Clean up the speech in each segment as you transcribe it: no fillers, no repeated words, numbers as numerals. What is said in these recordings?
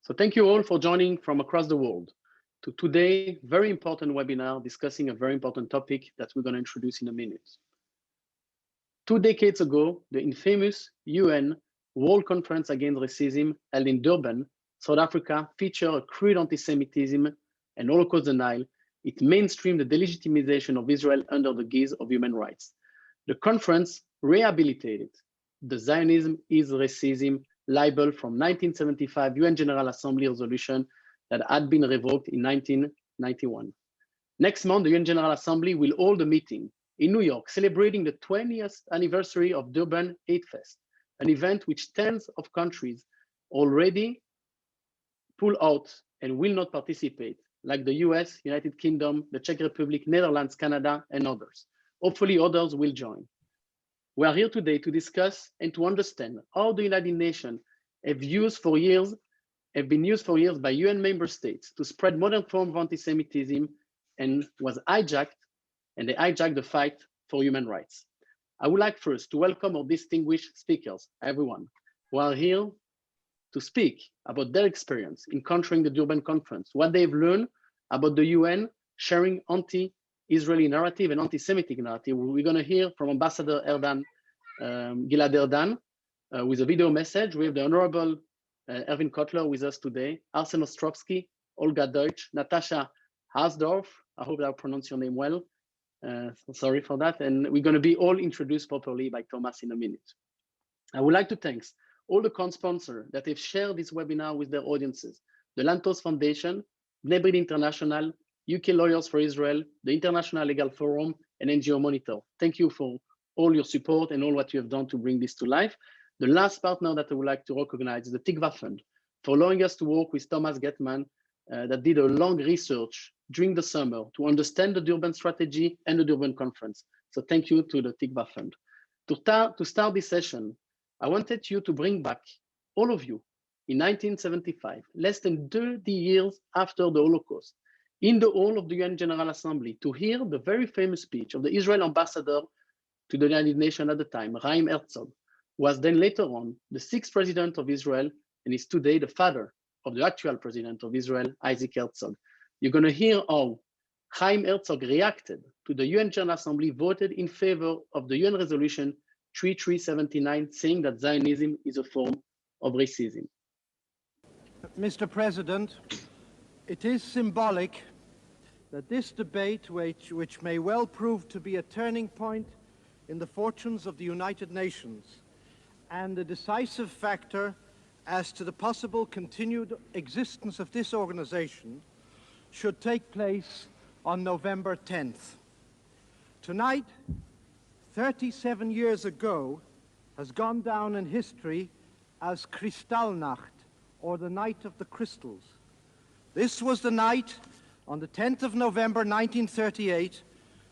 So thank you all for joining from across the world to today's very important webinar discussing a very important topic that we're going to introduce in a minute. 2 decades ago, the infamous UN World Conference Against Racism held in Durban, South Africa, featured a crude anti-Semitism and Holocaust denial. It mainstreamed the delegitimization of Israel under the guise of human rights. The conference rehabilitated the Zionism is racism libel from 1975 UN General Assembly resolution that had been revoked in 1991. Next month, the UN General Assembly will hold a meeting in New York celebrating the 20th anniversary of Durban Hate Fest, an event which tens of countries already pull out and will not participate, like the US, United Kingdom, the Czech Republic, Netherlands, Canada, and others. Hopefully others will join. We are here today to discuss and to understand how the United Nations have been used for years by UN member states to spread modern forms of anti-Semitism and they hijacked the fight for human rights. I would like first to welcome our distinguished speakers, everyone, who are here to speak about their experience in countering the Durban Conference, what they've learned about the UN sharing anti-Israeli narrative and anti-Semitic narrative. We're going to hear from Ambassador Gilad Erdan with a video message. We have the Honorable Erwin Kotler with us today, Arson Ostrovsky, Olga Deutsch, Natasha Hasdorf. I hope I pronounced your name well. Sorry for that. And we're going to be all introduced properly by Thomas in a minute. I would like to thank all the co-sponsors that have shared this webinar with their audiences: the Lantos Foundation, Bnei Brit International, UK Lawyers for Israel, the International Legal Forum, and NGO-Monitor. Thank you for all your support and all what you have done to bring this to life. The last partner that I would like to recognize is the Tikva Fund for allowing us to work with Thomas Getman that did a long research during the summer to understand the Durban strategy and the Durban Conference. So thank you to the Tikva Fund. To start this session, I wanted you to bring back all of you in 1975, less than 30 years after the Holocaust, in the hall of the UN General Assembly to hear the very famous speech of the Israel ambassador to the United Nations at the time, Chaim Herzog, who was then later on the 6th president of Israel and is today the father of the actual president of Israel, Isaac Herzog. You're going to hear how Chaim Herzog reacted to the UN General Assembly voted in favor of the UN resolution 3379, saying that Zionism is a form of racism. Mr. President, it is symbolic that this debate, which may well prove to be a turning point in the fortunes of the United Nations and a decisive factor as to the possible continued existence of this organization, should take place on November 10th. Tonight, 37 years ago, has gone down in history as Kristallnacht, or the Night of the Crystals. This was the night on the 10th of November 1938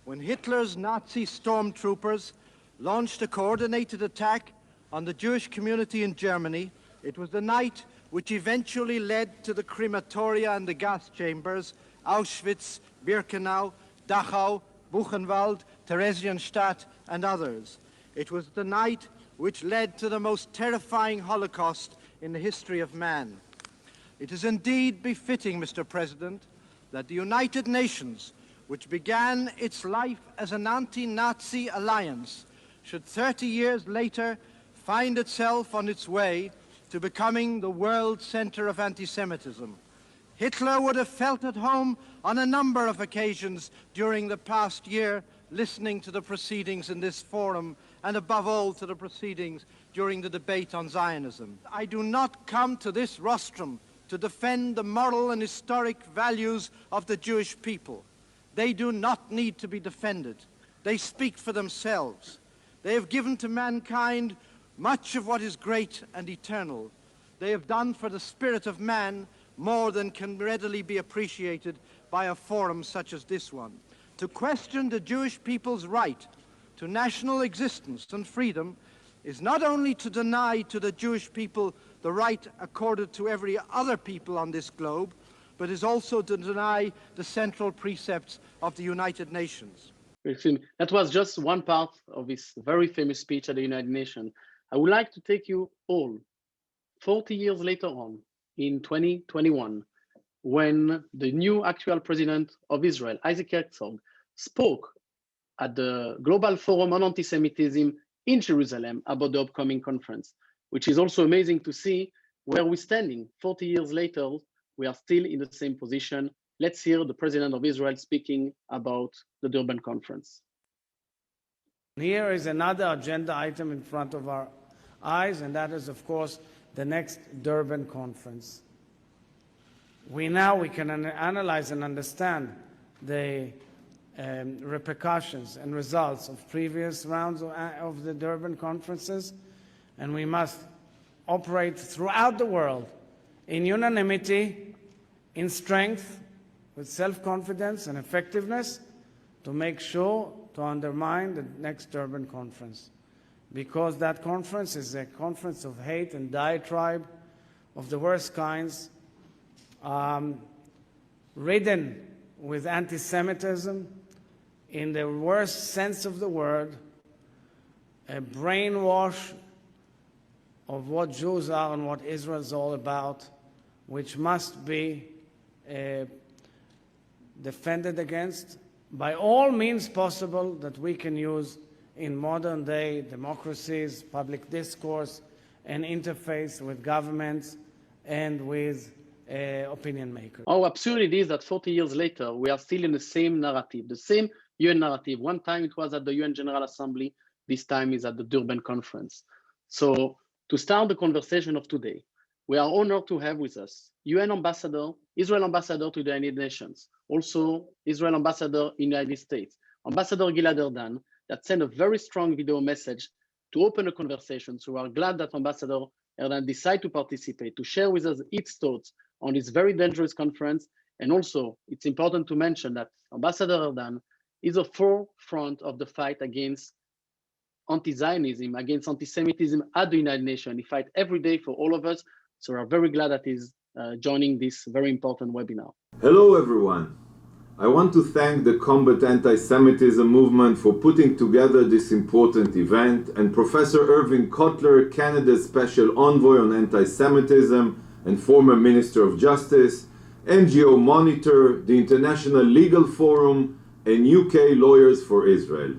when Hitler's Nazi stormtroopers launched a coordinated attack on the Jewish community in Germany. It was the night which eventually led to the crematoria and the gas chambers, Auschwitz, Birkenau, Dachau, Buchenwald, Theresienstadt, and others. It was the night which led to the most terrifying Holocaust in the history of man. It is indeed befitting, Mr. President, that the United Nations, which began its life as an anti-Nazi alliance, should 30 years later find itself on its way to becoming the world center of anti-Semitism. Hitler would have felt at home on a number of occasions during the past year, listening to the proceedings in this forum, and above all to the proceedings during the debate on Zionism. I do not come to this rostrum to defend the moral and historic values of the Jewish people. They do not need to be defended. They speak for themselves. They have given to mankind much of what is great and eternal. They have done for the spirit of man more than can readily be appreciated by a forum such as this one. To question the Jewish people's right to national existence and freedom is not only to deny to the Jewish people the right accorded to every other people on this globe, but is also to deny the central precepts of the United Nations. That was just one part of this very famous speech at the United Nations. I would like to take you all 40 years later on in 2021, when the new actual president of Israel, Isaac Herzog, spoke at the Global Forum on Anti-Semitism in Jerusalem about the upcoming conference, which is also amazing to see where we're standing. 40 years later, we are still in the same position. Let's hear the president of Israel speaking about the Durban Conference. Here is another agenda item in front of our eyes, and that is, of course, the next Durban Conference. We can analyze and understand the repercussions and results of previous rounds of the Durban conferences, and we must operate throughout the world in unanimity, in strength, with self-confidence and effectiveness to make sure to undermine the next Durban conference. Because that conference is a conference of hate and diatribe of the worst kinds, ridden with anti-Semitism in the worst sense of the word, a brainwash of what Jews are and what Israel is all about, which must be defended against by all means possible that we can use in modern day democracies, public discourse, and interface with governments and with opinion makers. How absurd it is that 40 years later, we are still in the same narrative, the same UN narrative. One time it was at the UN General Assembly, this time is at the Durban Conference. So to start the conversation of today, we are honored to have with us UN Ambassador, Israel Ambassador to the United Nations, also Israel Ambassador in the United States, Ambassador Gilad Erdan, that sent a very strong video message to open a conversation. So we are glad that Ambassador Erdan decided to participate, to share with us its thoughts on this very dangerous conference. And also, it's important to mention that Ambassador Erdan is a forefront of the fight against anti-Zionism, against anti-Semitism at the United Nations. He fights every day for all of us. So we're very glad that he's joining this very important webinar. Hello, everyone. I want to thank the Combat Anti-Semitism movement for putting together this important event, and Professor Irving Kotler, Canada's Special Envoy on Anti-Semitism and former Minister of Justice, NGO-Monitor, the International Legal Forum, and UK Lawyers for Israel.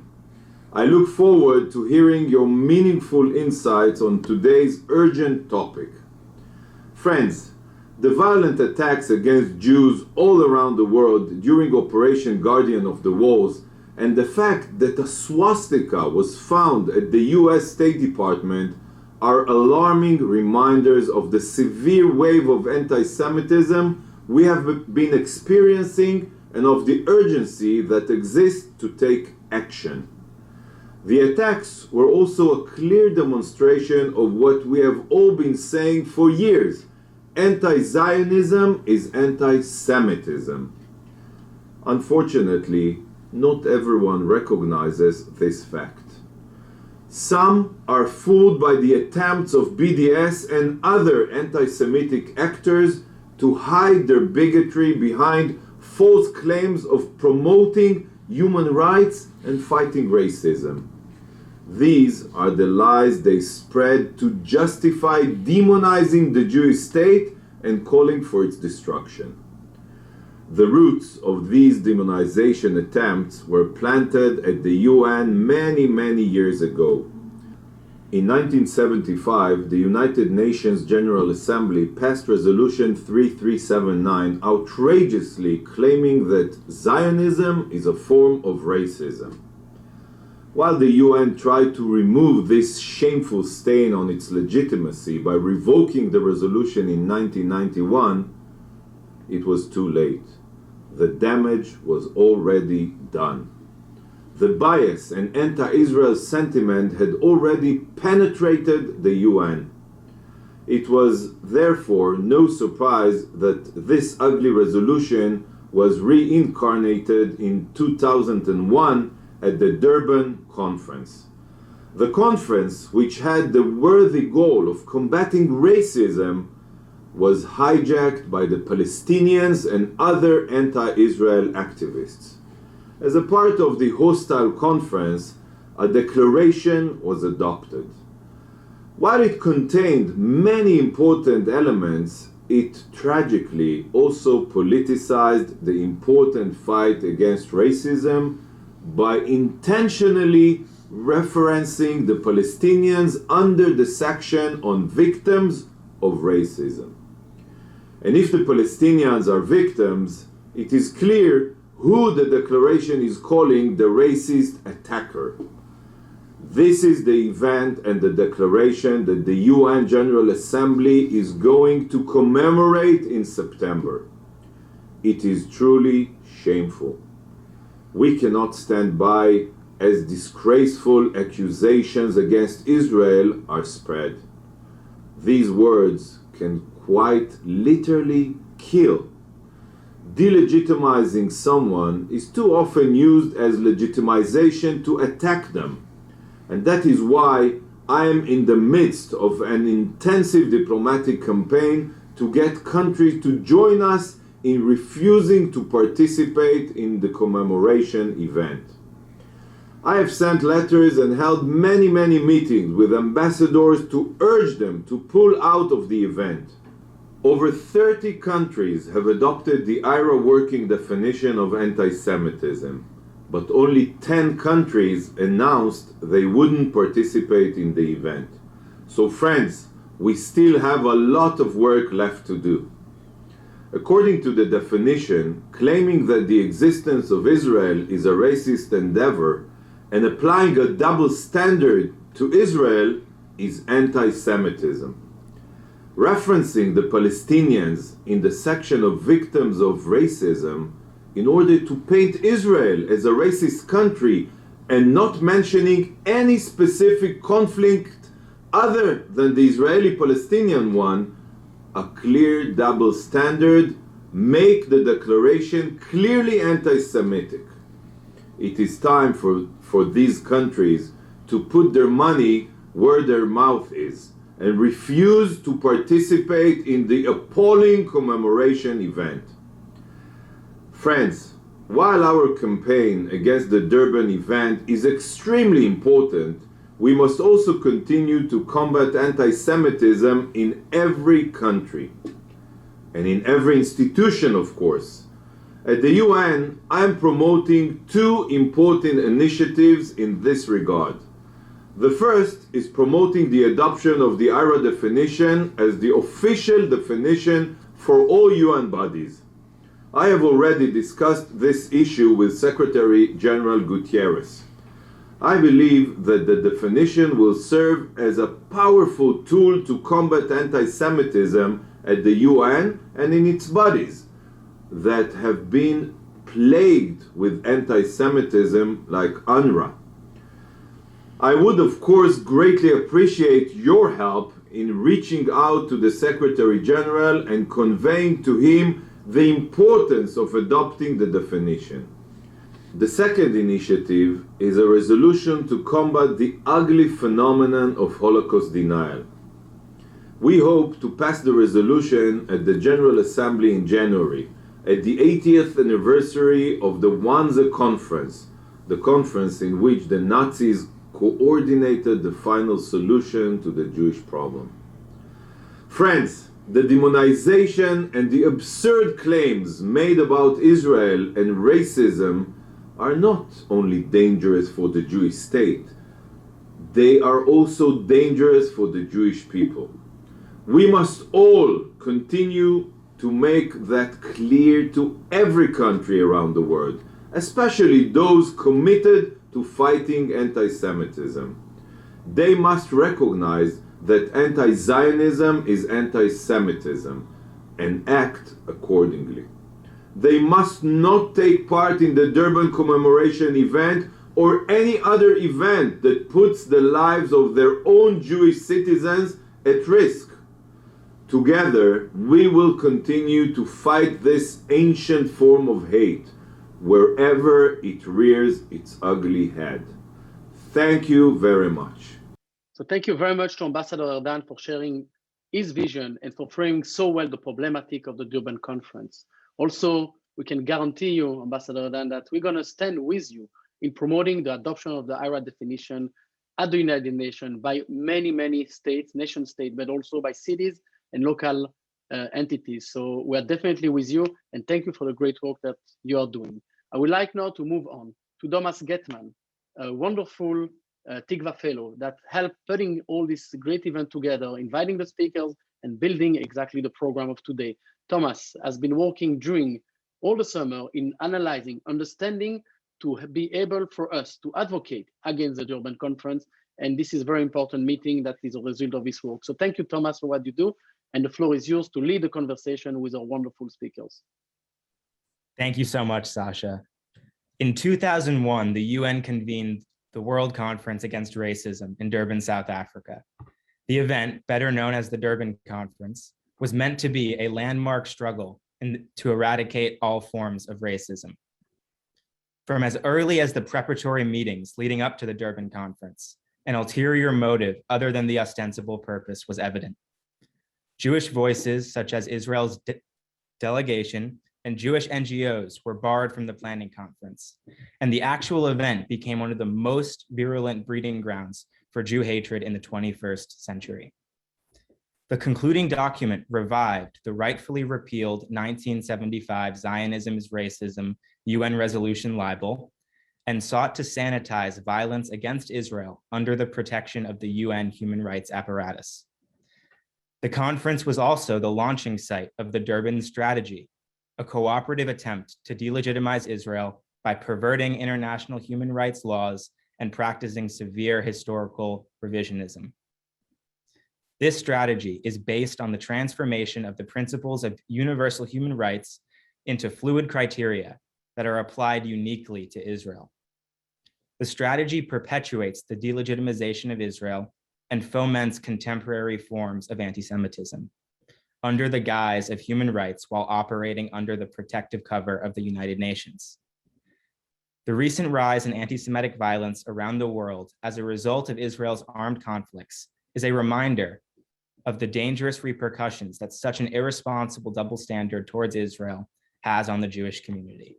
I look forward to hearing your meaningful insights on today's urgent topic. Friends, the violent attacks against Jews all around the world during Operation Guardian of the Walls, and the fact that a swastika was found at the US State Department are alarming reminders of the severe wave of anti-Semitism we have been experiencing and of the urgency that exists to take action. The attacks were also a clear demonstration of what we have all been saying for years. Anti-Zionism is anti-Semitism. Unfortunately, not everyone recognizes this fact. Some are fooled by the attempts of BDS and other anti-Semitic actors to hide their bigotry behind false claims of promoting human rights and fighting racism. These are the lies they spread to justify demonizing the Jewish state and calling for its destruction. The roots of these demonization attempts were planted at the UN many years ago. In 1975, the United Nations General Assembly passed Resolution 3379, outrageously claiming that Zionism is a form of racism. While the UN tried to remove this shameful stain on its legitimacy by revoking the resolution in 1991, it was too late. The damage was already done. The bias and anti-Israel sentiment had already penetrated the UN. It was therefore no surprise that this ugly resolution was reincarnated in 2001 at the Durban Conference. The conference, which had the worthy goal of combating racism, was hijacked by the Palestinians and other anti-Israel activists. As a part of the hostile conference, a declaration was adopted. While it contained many important elements, it tragically also politicized the important fight against racism by intentionally referencing the Palestinians under the section on victims of racism. And if the Palestinians are victims, it is clear who the declaration is calling the racist attacker. This is the event and the declaration that the UN General Assembly is going to commemorate in September. It is truly shameful. We cannot stand by as disgraceful accusations against Israel are spread. These words can quite literally kill. Delegitimizing someone is too often used as legitimization to attack them. And that is why I am in the midst of an intensive diplomatic campaign to get countries to join us in refusing to participate in the commemoration event. I have sent letters and held many meetings with ambassadors to urge them to pull out of the event. Over 30 countries have adopted the IRA working definition of anti-Semitism, but only 10 countries announced they wouldn't participate in the event. So friends, we still have a lot of work left to do. According to the definition, claiming that the existence of Israel is a racist endeavor and applying a double standard to Israel is anti-Semitism. Referencing the Palestinians in the section of victims of racism in order to paint Israel as a racist country and not mentioning any specific conflict other than the Israeli-Palestinian one, a clear double standard, make the declaration clearly anti-Semitic. It is time for these countries to put their money where their mouth is and refuse to participate in the appalling commemoration event. Friends, while our campaign against the Durban event is extremely important, we must also continue to combat anti-Semitism in every country and in every institution, of course. At the UN, I am promoting two important initiatives in this regard. The first is promoting the adoption of the IRA definition as the official definition for all UN bodies. I have already discussed this issue with Secretary General Gutierrez. I believe that the definition will serve as a powerful tool to combat anti-Semitism at the UN and in its bodies that have been plagued with anti-Semitism like UNRWA. I would of course greatly appreciate your help in reaching out to the Secretary General and conveying to him the importance of adopting the definition. The second initiative is a resolution to combat the ugly phenomenon of Holocaust denial. We hope to pass the resolution at the General Assembly in January, at the 80th anniversary of the Wannsee Conference, the conference in which the Nazis coordinated the final solution to the Jewish problem. Friends, the demonization and the absurd claims made about Israel and racism are not only dangerous for the Jewish state, they are also dangerous for the Jewish people. We must all continue to make that clear to every country around the world, especially those committed to fighting anti-Semitism. They must recognize that anti-Zionism is anti-Semitism and act accordingly. They must not take part in the Durban commemoration event or any other event that puts the lives of their own Jewish citizens at risk. Together, we will continue to fight this ancient form of hate wherever it rears its ugly head. Thank you very much. So thank you very much to Ambassador Erdan for sharing his vision and for framing so well the problematic of the Durban Conference. Also, we can guarantee you, Ambassador Erdan, that we're going to stand with you in promoting the adoption of the IRA definition at the United Nations by many states, nation states, but also by cities and local entities. So we are definitely with you, and thank you for the great work that you are doing. I would like now to move on to Thomas Getman, a wonderful Tikva fellow that helped putting all this great event together, inviting the speakers and building exactly the program of today. Thomas has been working during all the summer in analyzing, understanding, to be able for us to advocate against the Durban Conference. And this is a very important meeting that is a result of this work. So thank you, Thomas, for what you do. And the floor is yours to lead the conversation with our wonderful speakers. Thank you so much, Sasha. In 2001, the UN convened the World Conference Against Racism in Durban, South Africa. The event, better known as the Durban Conference, was meant to be a landmark struggle to eradicate all forms of racism. From as early as the preparatory meetings leading up to the Durban Conference, an ulterior motive other than the ostensible purpose was evident. Jewish voices, such as Israel's delegation and Jewish NGOs, were barred from the planning conference, and the actual event became one of the most virulent breeding grounds for Jew hatred in the 21st century. The concluding document revived the rightfully repealed 1975 Zionism is Racism UN resolution libel and sought to sanitize violence against Israel under the protection of the UN human rights apparatus. The conference was also the launching site of the Durbin Strategy, a cooperative attempt to delegitimize Israel by perverting international human rights laws and practicing severe historical revisionism. This strategy is based on the transformation of the principles of universal human rights into fluid criteria that are applied uniquely to Israel. The strategy perpetuates the delegitimization of Israel and foments contemporary forms of anti-Semitism under the guise of human rights while operating under the protective cover of the United Nations. The recent rise in anti-Semitic violence around the world as a result of Israel's armed conflicts is a reminder of the dangerous repercussions that such an irresponsible double standard towards Israel has on the Jewish community.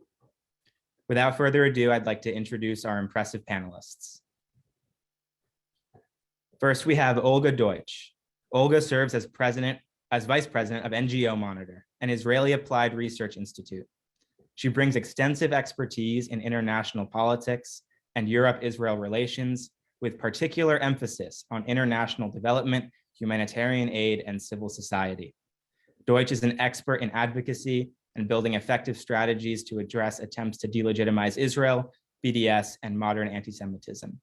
Without further ado, I'd like to introduce our impressive panelists. First, we have Olga Deutsch. Olga serves as vice president of NGO-Monitor, an Israeli applied research institute. She brings extensive expertise in international politics and Europe-Israel relations, with particular emphasis on international development, humanitarian aid, and civil society. Deutsch is an expert in advocacy and building effective strategies to address attempts to delegitimize Israel, BDS, and modern anti-Semitism.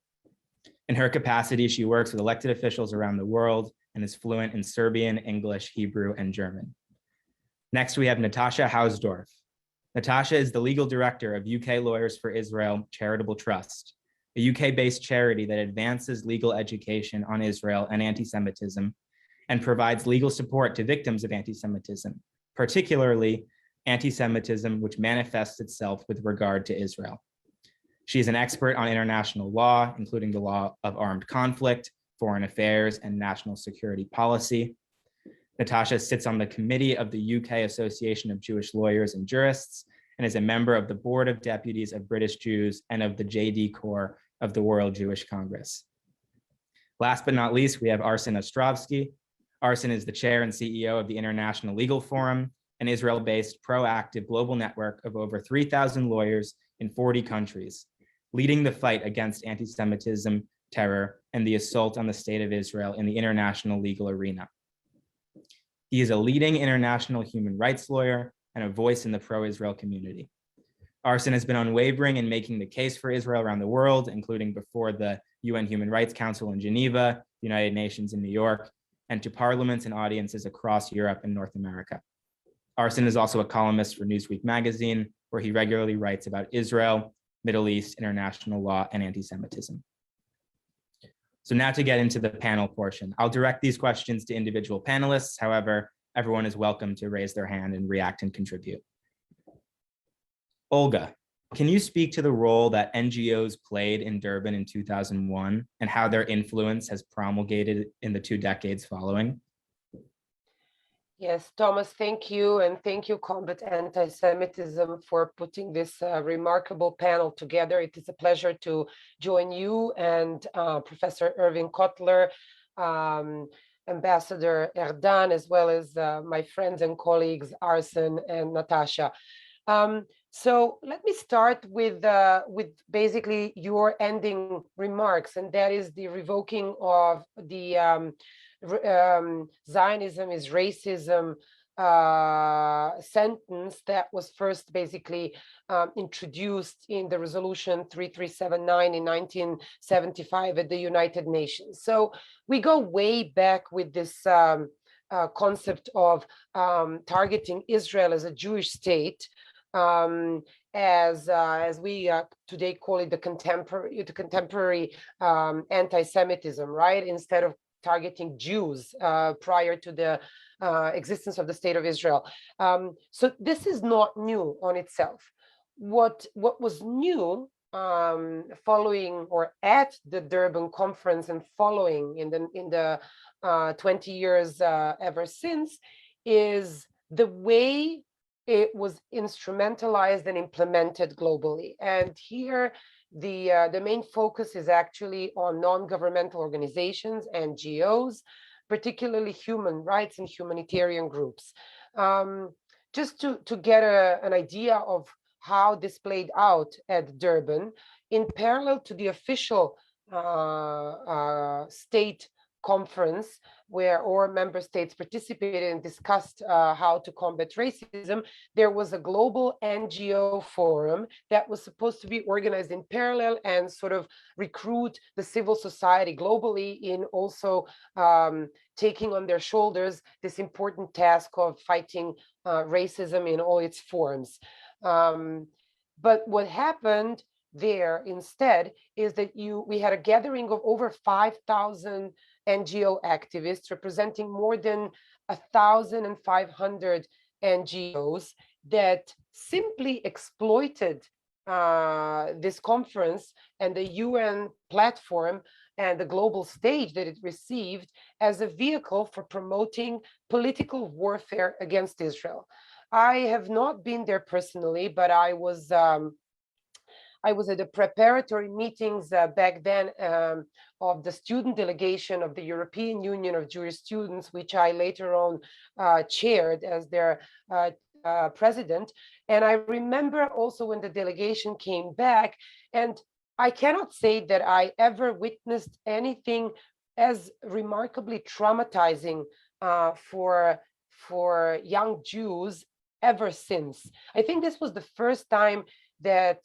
In her capacity, she works with elected officials around the world and is fluent in Serbian, English, Hebrew, and German. Next, we have Natasha Hausdorff. Natasha is the legal director of UK Lawyers for Israel Charitable Trust, a UK-based charity that advances legal education on Israel and anti-Semitism and provides legal support to victims of anti-Semitism, particularly anti-Semitism which manifests itself with regard to Israel. She is an expert on international law, including the law of armed conflict, foreign affairs, and national security policy. Natasha sits on the committee of the UK Association of Jewish Lawyers and Jurists and is a member of the Board of Deputies of British Jews and of the JD Corps of the World Jewish Congress. Last but not least, we have Arson Ostrovsky. Arson is the chair and CEO of the International Legal Forum, an Israel-based proactive global network of over 3,000 lawyers in 40 countries, leading the fight against anti-Semitism, terror, and the assault on the state of Israel in the international legal arena. He is a leading international human rights lawyer and a voice in the pro-Israel community. Arson has been unwavering in making the case for Israel around the world, including before the UN Human Rights Council in Geneva, the United Nations in New York, and to parliaments and audiences across Europe and North America. Arson is also a columnist for Newsweek magazine, where he regularly writes about Israel, Middle East, international law, and anti-Semitism. So now to get into the panel portion. I'll direct these questions to individual panelists. However, everyone is welcome to raise their hand and react and contribute. Olga, can you speak to the role that NGOs played in Durban in 2001 and how their influence has promulgated in the 2 decades following? Yes, Thomas, thank you. And thank you, Combat Anti-Semitism, for putting this remarkable panel together. It is a pleasure to join you and Professor Irving Kotler, Ambassador Erdan, as well as my friends and colleagues, Arson and Natasha. So let me start with basically your ending remarks, and that is the revoking of the Zionism is racism sentence that was first basically introduced in the resolution 3379 in 1975 at the United Nations. So we go way back with this concept of targeting Israel as a Jewish state, as we today call it the contemporary anti-Semitism, right? Instead of targeting Jews prior to the existence of the state of Israel. So this is not new on itself. What was new following or at the Durban Conference and following in the 20 years ever since is the way it was instrumentalized and implemented globally. And here the main focus is actually on non-governmental organizations, NGOs, particularly human rights and humanitarian groups. Just to get an idea of how this played out at Durban, in parallel to the official state conference where all member states participated and discussed how to combat racism, there was a global NGO forum that was supposed to be organized in parallel and sort of recruit the civil society globally in also taking on their shoulders this important task of fighting racism in all its forms. But what happened there instead is that we had a gathering of over 5,000 NGO activists representing more than 1,500 NGOs that simply exploited this conference and the UN platform and the global stage that it received as a vehicle for promoting political warfare against Israel. I have not been there personally, but I was at the preparatory meetings back then of the student delegation of the European Union of Jewish Students, which I later on chaired as their president. And I remember also when the delegation came back, and I cannot say that I ever witnessed anything as remarkably traumatizing for young Jews ever since. I think this was the first time that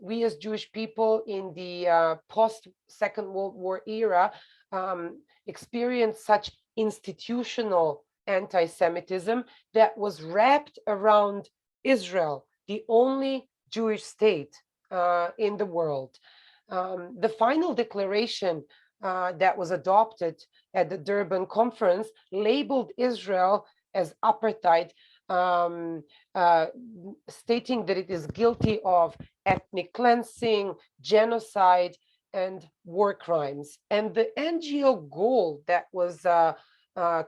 we as Jewish people in the post-Second World War era experienced such institutional anti-Semitism that was wrapped around Israel, the only Jewish state in the world. The final declaration that was adopted at the Durban Conference labeled Israel as apartheid, stating that it is guilty of ethnic cleansing, genocide, and war crimes. And the NGO goal that was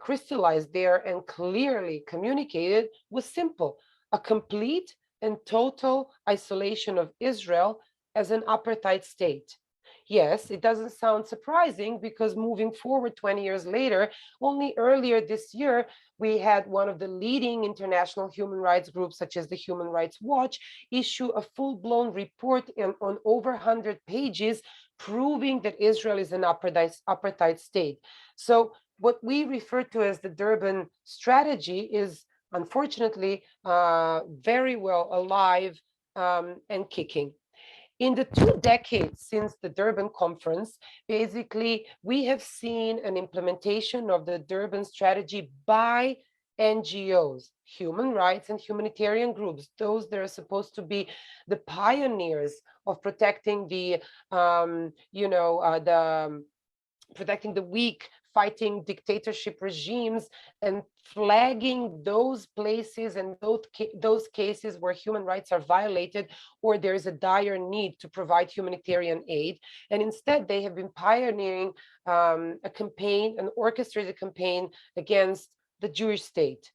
crystallized there and clearly communicated was simple: a complete and total isolation of Israel as an apartheid state. Yes, it doesn't sound surprising because moving forward 20 years later, only earlier this year, we had one of the leading international human rights groups, such as the Human Rights Watch, issue a full-blown report on over 100 pages proving that Israel is an apartheid state. So what we refer to as the Durban strategy is unfortunately very well alive and kicking. In the 2 decades since the Durban Conference, basically, we have seen an implementation of the Durban strategy by NGOs, human rights and humanitarian groups, those that are supposed to be the pioneers of protecting the, protecting the weak, fighting dictatorship regimes, and flagging those places and those cases where human rights are violated or there is a dire need to provide humanitarian aid. And instead, they have been pioneering a campaign, an orchestrated campaign against the Jewish state.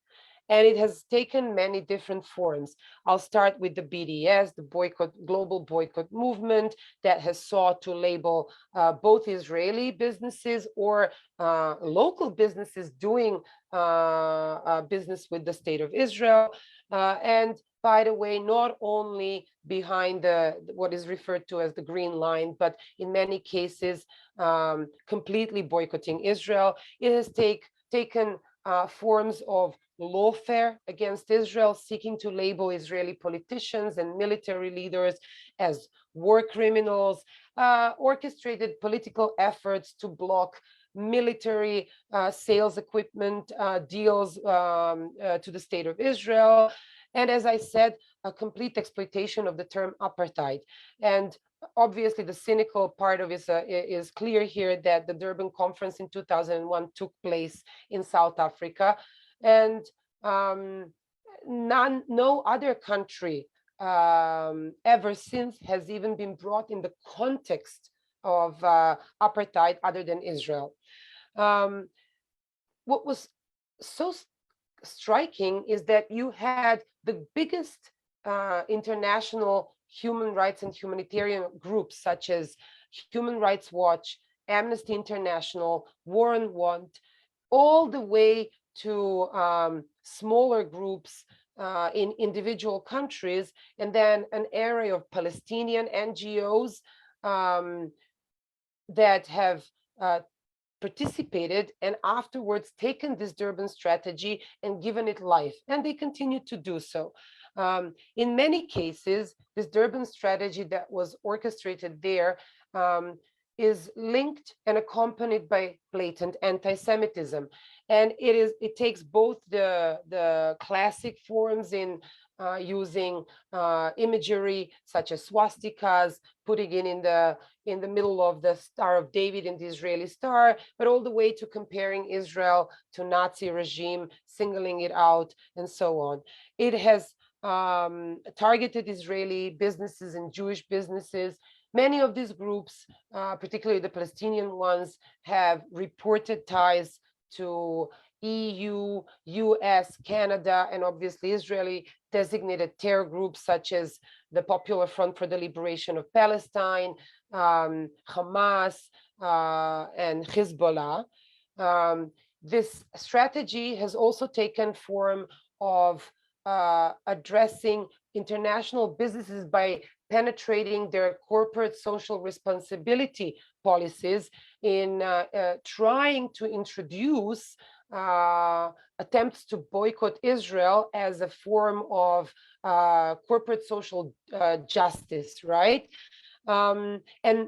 And it has taken many different forms. I'll start with the BDS, the global boycott movement, that has sought to label both Israeli businesses or local businesses doing business with the state of Israel. And by the way, not only behind what is referred to as the green line, but in many cases, completely boycotting Israel. It has taken forms of lawfare against Israel, seeking to label Israeli politicians and military leaders as war criminals, orchestrated political efforts to block military sales equipment deals to the state of Israel. And as I said, a complete exploitation of the term apartheid. And obviously, the cynical part of it is clear here, that the Durban Conference in 2001 took place in South Africa. And no other country ever since has even been brought in the context of apartheid other than Israel. What was so striking is that you had the biggest international human rights and humanitarian groups, such as Human Rights Watch, Amnesty International, War on Want, all the way to smaller groups in individual countries, and then an array of Palestinian NGOs that have participated and afterwards taken this Durban strategy and given it life, and they continue to do so. In many cases, this Durban strategy that was orchestrated there is linked and accompanied by blatant anti-Semitism. And it takes both the classic forms in using imagery such as swastikas, putting it in the middle of the Star of David in the Israeli star, but all the way to comparing Israel to Nazi regime, singling it out, and so on. It has targeted Israeli businesses and Jewish businesses. Many of these groups, particularly the Palestinian ones, have reported ties to EU, US, Canada, and obviously Israeli designated terror groups such as the Popular Front for the Liberation of Palestine, Hamas, and Hezbollah. This strategy has also taken form of addressing international businesses by penetrating their corporate social responsibility policies in trying to introduce attempts to boycott Israel as a form of corporate social justice, right? And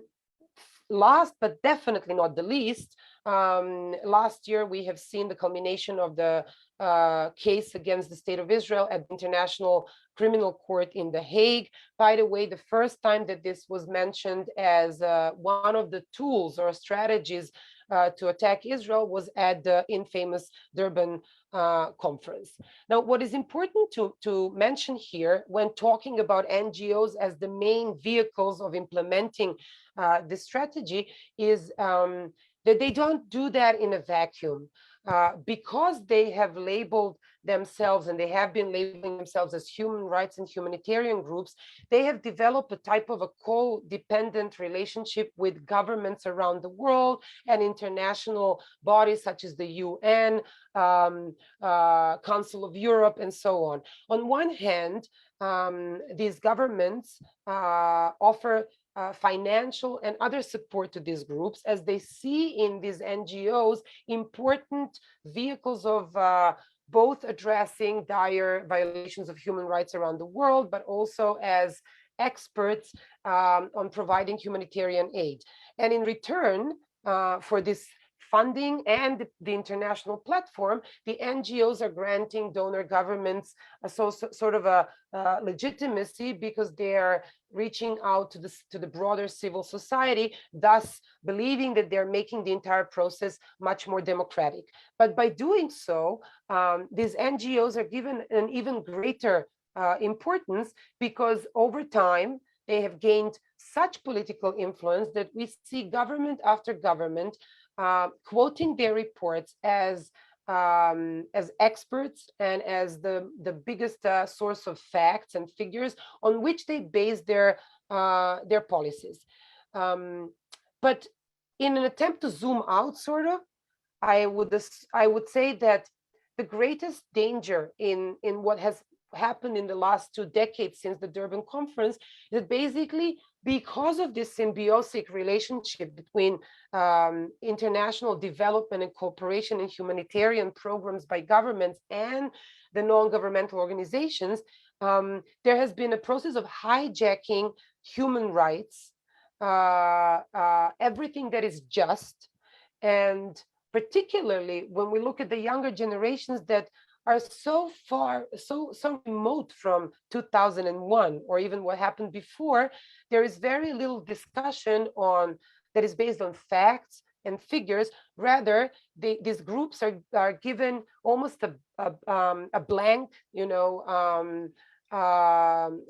last but definitely not the least, last year we have seen the culmination of the case against the state of Israel at the International Criminal Court in The Hague. By the way, the first time that this was mentioned as one of the tools or strategies to attack Israel was at the infamous Durban Conference. Now, what is important to mention here when talking about NGOs as the main vehicles of implementing this strategy is that they don't do that in a vacuum. Because they have labeled themselves, and they have been labeling themselves as human rights and humanitarian groups, they have developed a type of a co-dependent relationship with governments around the world and international bodies such as the UN, Council of Europe, and so on. On one hand, these governments offer financial and other support to these groups, as they see in these NGOs important vehicles of both addressing dire violations of human rights around the world, but also as experts on providing humanitarian aid. And in return for this funding and the international platform, the NGOs are granting donor governments sort of a legitimacy because they are reaching out to the broader civil society, thus believing that they're making the entire process much more democratic. But by doing so, these NGOs are given an even greater importance because over time, they have gained such political influence that we see government after government quoting their reports as as experts and as the biggest source of facts and figures on which they base their policies. But in an attempt to zoom out, sort of, I would say that the greatest danger in what has happened in the last 2 decades since the Durban Conference is that basically because of this symbiotic relationship between international development and cooperation in humanitarian programs by governments and the non-governmental organizations, there has been a process of hijacking human rights, everything that is just, and particularly when we look at the younger generations that are so far, so remote from 2001 or even what happened before, there is very little discussion on that is based on facts and figures. Rather, these groups are given almost a blank,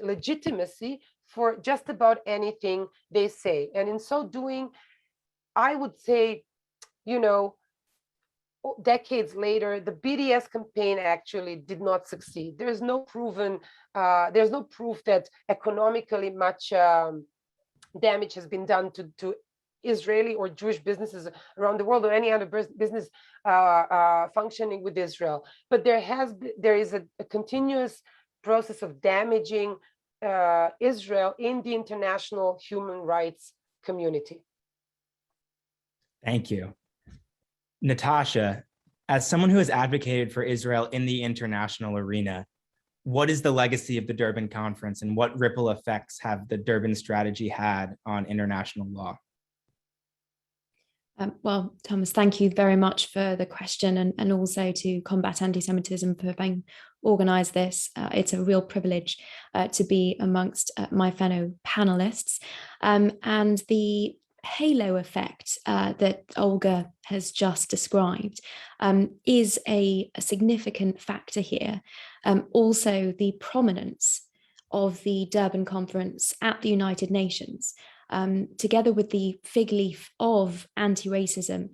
legitimacy for just about anything they say. And in so doing, I would say, decades later, the BDS campaign actually did not succeed. There's no proof that economically much damage has been done to Israeli or Jewish businesses around the world or any other business functioning with Israel. But there is a continuous process of damaging Israel in the international human rights community. Thank you. Natasha, as someone who has advocated for Israel in the international arena, what is the legacy of the Durban Conference and what ripple effects have the Durban strategy had on international law? Well, Thomas, thank you very much for the question and also to Combat Anti-Semitism for having organised this. It's a real privilege to be amongst my fellow panelists. And the halo effect that Olga has just described is a significant factor here. Also, the prominence of the Durban Conference at the United Nations, together with the fig leaf of anti-racism,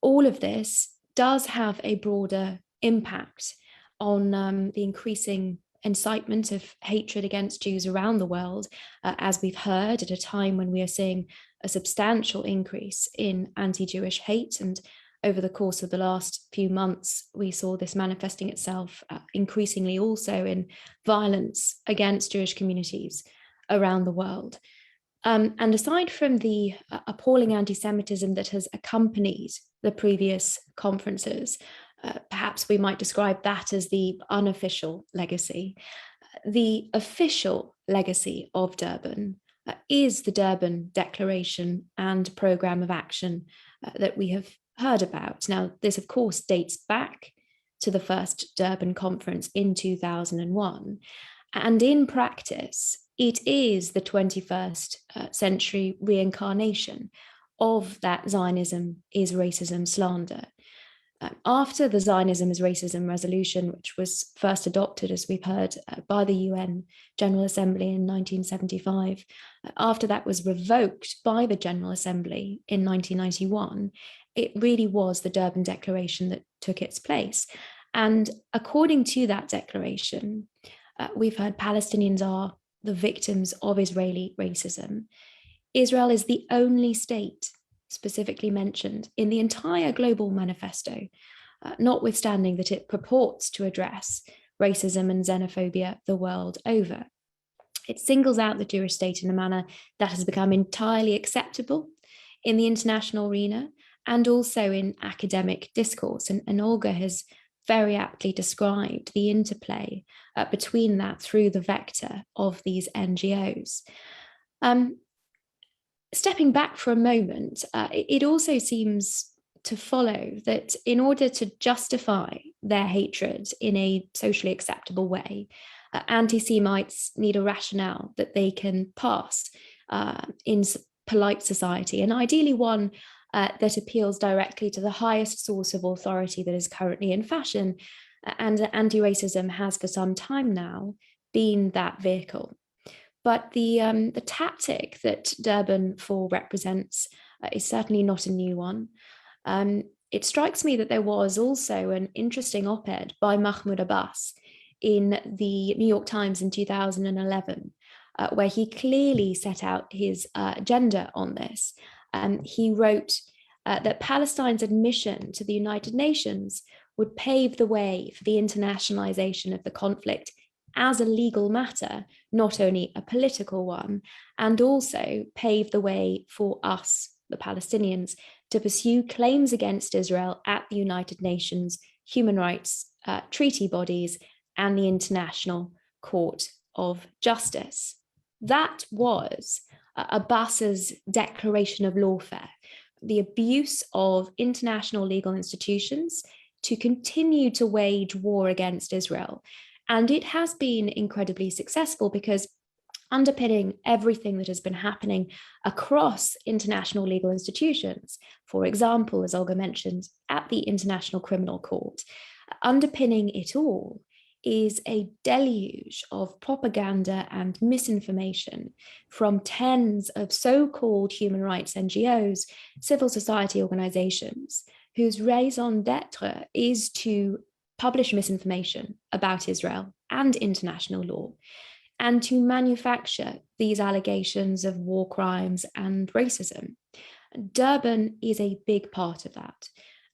all of this does have a broader impact on the increasing incitement of hatred against Jews around the world, as we've heard, at a time when we are seeing a substantial increase in anti-Jewish hate. And over the course of the last few months, we saw this manifesting itself increasingly also in violence against Jewish communities around the world. And aside from the appalling anti-Semitism that has accompanied the previous conferences, perhaps we might describe that as the unofficial legacy. The official legacy of Durban is the Durban Declaration and Programme of Action that we have heard about. Now, this, of course, dates back to the first Durban Conference in 2001. And in practice, it is the 21st century reincarnation of that Zionism is racism slander. After the Zionism is racism resolution, which was first adopted, as we've heard, by the UN General Assembly in 1975, after that was revoked by the General Assembly in 1991, it really was the Durban Declaration that took its place. And according to that declaration, we've heard Palestinians are the victims of Israeli racism. Israel is the only state specifically mentioned in the entire Global Manifesto, notwithstanding that it purports to address racism and xenophobia the world over. It singles out the Jewish state in a manner that has become entirely acceptable in the international arena and also in academic discourse. And Olga has very aptly described the interplay between that through the vector of these NGOs. Stepping back for a moment, it also seems to follow that in order to justify their hatred in a socially acceptable way, anti-Semites need a rationale that they can pass in polite society, and ideally one that appeals directly to the highest source of authority that is currently in fashion. And anti-racism has for some time now been that vehicle. But the tactic that Durban 4 represents is certainly not a new one. it strikes me that there was also an interesting op-ed by Mahmoud Abbas in the New York Times in 2011, where he clearly set out his agenda on this. He wrote that Palestine's admission to the United Nations would pave the way for the internationalization of the conflict as a legal matter, not only a political one, and also pave the way for us, the Palestinians, to pursue claims against Israel at the United Nations, human rights treaty bodies, and the International Court of Justice. That was Abbas's declaration of lawfare, the abuse of international legal institutions to continue to wage war against Israel. And it has been incredibly successful because underpinning everything that has been happening across international legal institutions, for example, as Olga mentioned, at the International Criminal Court, underpinning it all is a deluge of propaganda and misinformation from tens of so-called human rights NGOs, civil society organizations, whose raison d'etre is to publish misinformation about Israel and international law, and to manufacture these allegations of war crimes and racism. Durbin is a big part of that.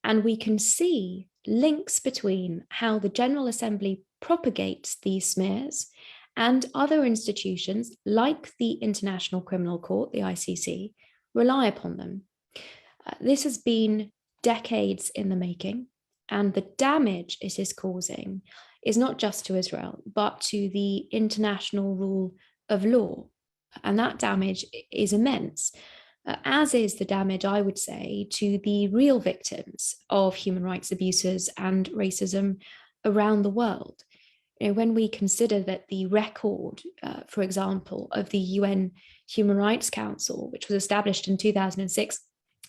And we can see links between how the General Assembly propagates these smears and other institutions like the International Criminal Court, the ICC, rely upon them. This has been decades in the making, and the damage it is causing is not just to Israel, but to the international rule of law. And that damage is immense, as is the damage, I would say, to the real victims of human rights abuses and racism around the world. You know, when we consider that the record, for example, of the UN Human Rights Council, which was established in 2006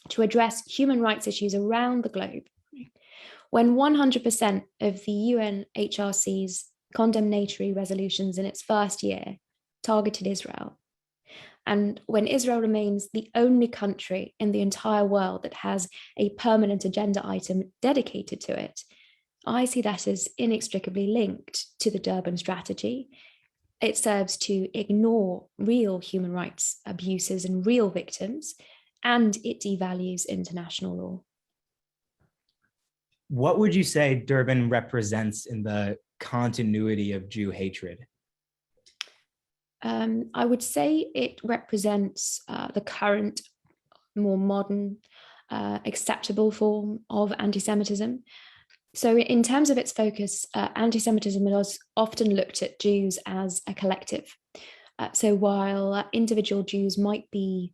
to address human rights issues around the globe, when 100% of the UNHRC's condemnatory resolutions in its first year targeted Israel, and when Israel remains the only country in the entire world that has a permanent agenda item dedicated to it, I see that as inextricably linked to the Durban strategy. It serves to ignore real human rights abuses and real victims, and it devalues international law. What would you say Durbin represents in the continuity of Jew hatred? I would say it represents the current, more modern, acceptable form of anti-Semitism. So in terms of its focus, anti-Semitism is often looked at Jews as a collective. So while individual Jews might be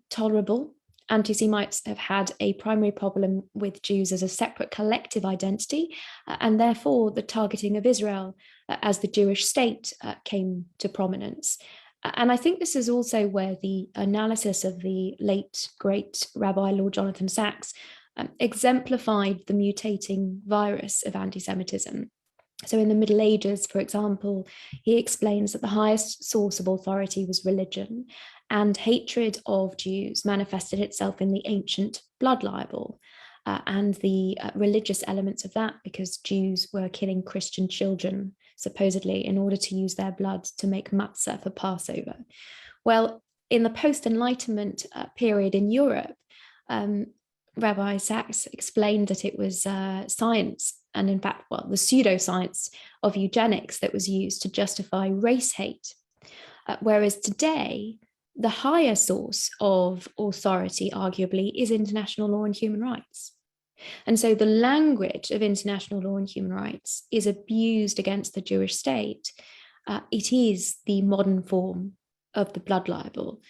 tolerable, anti-Semites have had a primary problem with Jews as a separate collective identity, and therefore the targeting of Israel as the Jewish state came to prominence. And I think this is also where the analysis of the late, great Rabbi Lord Jonathan Sacks exemplified the mutating virus of anti-Semitism. So in the Middle Ages, for example, he explains that the highest source of authority was religion, and hatred of Jews manifested itself in the ancient blood libel and the religious elements of that, because Jews were killing Christian children, supposedly, in order to use their blood to make matzah for Passover. Well, in the post-Enlightenment period in Europe, Rabbi Sacks explained that it was science, and in fact, well, the pseudoscience of eugenics that was used to justify race hate. Whereas today, the higher source of authority, arguably, is international law and human rights. And so the language of international law and human rights is abused against the Jewish state. It is the modern form of the blood libel.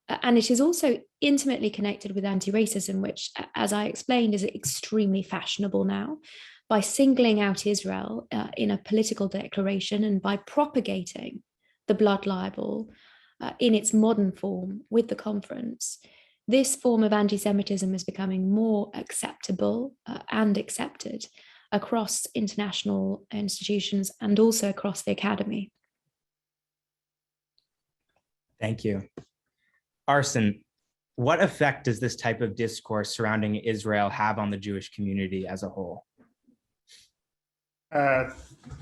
And it is also intimately connected with anti-racism, which, as I explained, is extremely fashionable now. By singling out Israel in a political declaration and by propagating the blood libel in its modern form with the conference, this form of anti-Semitism is becoming more acceptable and accepted across international institutions and also across the academy. Thank you. Arson, What effect does this type of discourse surrounding Israel have on the Jewish community as a whole?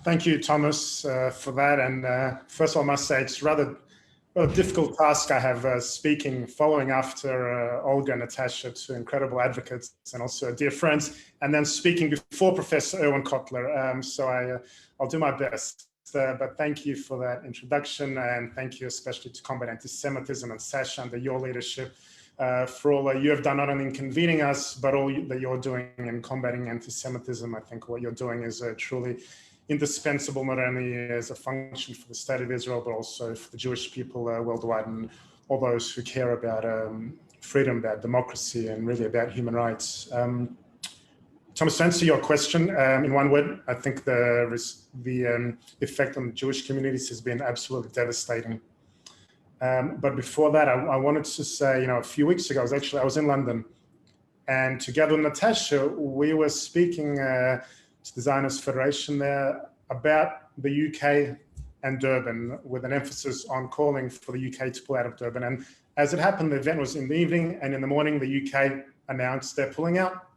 Thank you, Thomas, for that. And first of all, I must say it's rather a difficult task I have speaking, following after Olga and Natasha, two incredible advocates and also dear friends, and then speaking before Professor Erwin Kotler. So I'll do my best. But thank you for that introduction, and thank you especially to Combat Anti-Semitism and Sasha under your leadership for all that you have done, not only in convening us, but all that you're doing in combating anti-Semitism. I think what you're doing is truly indispensable, not only as a function for the state of Israel, but also for the Jewish people worldwide and all those who care about freedom, about democracy, and really about human rights. Thomas, to answer your question in one word, I think the effect on the Jewish communities has been absolutely devastating. But before that, I wanted to say, a few weeks ago, I was in London, and together with Natasha, we were speaking to the Zionist Federation there about the UK and Durbin, with an emphasis on calling for the UK to pull out of Durbin. And as it happened, the event was in the evening, and in the morning, the UK announced they're pulling out.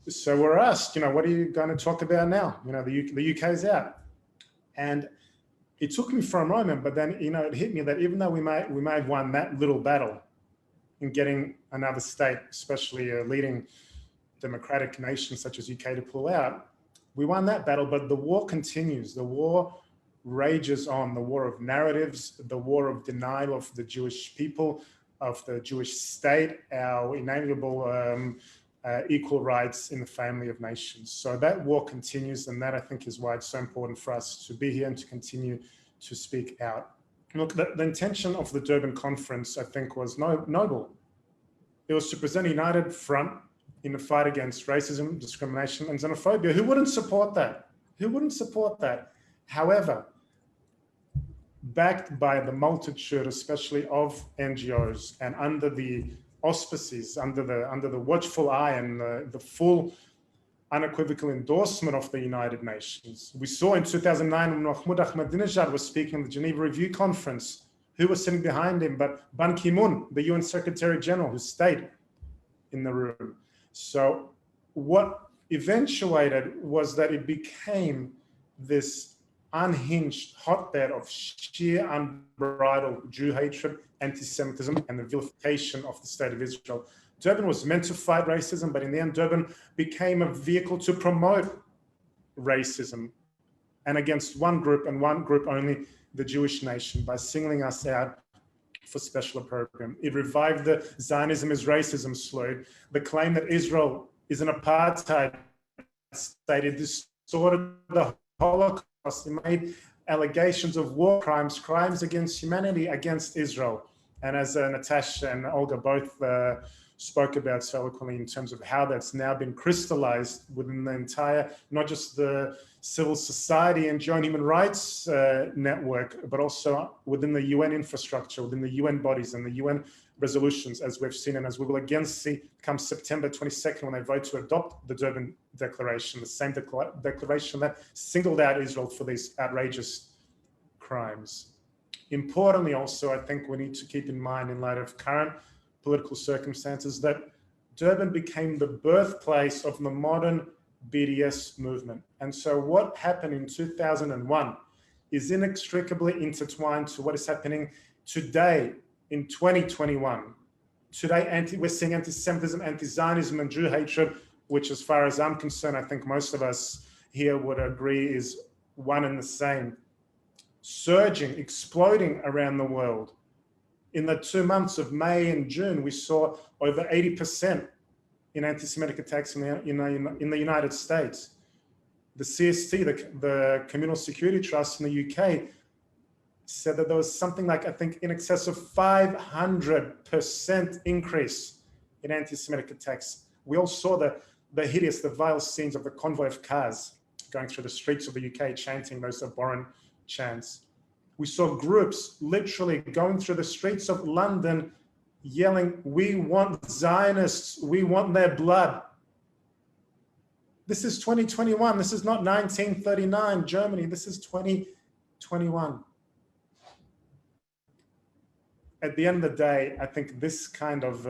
So we're asked, what are you going to talk about now? The UK's out. And it took me for a moment, but then, it hit me that even though we may have won that little battle in getting another state, especially a leading democratic nation such as UK, to pull out, we won that battle, but the war continues. The war rages on, the war of narratives, the war of denial of the Jewish people, of the Jewish state, our inalienable equal rights in the family of nations. So that war continues, and that I think is why it's so important for us to be here and to continue to speak out. Look, the intention of the Durban Conference, I think, was noble. It was to present a united front in the fight against racism, discrimination, and xenophobia. Who wouldn't support that? Who wouldn't support that? However, backed by the multitude, especially of NGOs, and under the auspices, under the watchful eye and the full unequivocal endorsement of the United Nations. We saw in 2009 when Mahmoud Ahmadinejad was speaking at the Geneva Review Conference, who was sitting behind him but Ban Ki-moon, the UN Secretary General, who stayed in the room. So what eventuated was that it became this unhinged hotbed of sheer unbridled Jew hatred, anti-Semitism, and the vilification of the state of Israel. Durbin was meant to fight racism, but in the end, Durbin became a vehicle to promote racism, and against one group and one group only, the Jewish nation, by singling us out for special program. It revived the Zionism is racism slogan, the claim that Israel is an apartheid state. It distorted the Holocaust. It made allegations of war crimes, crimes against humanity, against Israel. And as Natasha and Olga both spoke about so eloquently in terms of how that's now been crystallized within the entire, not just the civil society and human rights network, but also within the UN infrastructure, within the UN bodies and the UN resolutions, as we've seen, and as we will again see come September 22nd when they vote to adopt the Durban Declaration, the same declaration that singled out Israel for these outrageous crimes. Importantly, also, I think we need to keep in mind, in light of current political circumstances, that Durban became the birthplace of the modern BDS movement. And so what happened in 2001 is inextricably intertwined to what is happening today in 2021. Today, we're seeing anti-Semitism, anti-Zionism, and Jew hatred, which, as far as I'm concerned, I think most of us here would agree is one and the same, surging, exploding around the world. In the 2 months of May and June, we saw over 80% in anti-Semitic attacks in the United States. The CST, the Communal Security Trust in the UK, said that there was something like, I think, in excess of 500% increase in anti-Semitic attacks. We all saw the hideous, the vile scenes of the convoy of cars going through the streets of the UK, chanting those abhorrent chants. We saw groups literally going through the streets of London yelling, "We want Zionists, we want their blood." This is 2021. This is not 1939 Germany. This is 2021. at the end of the day, I think this kind of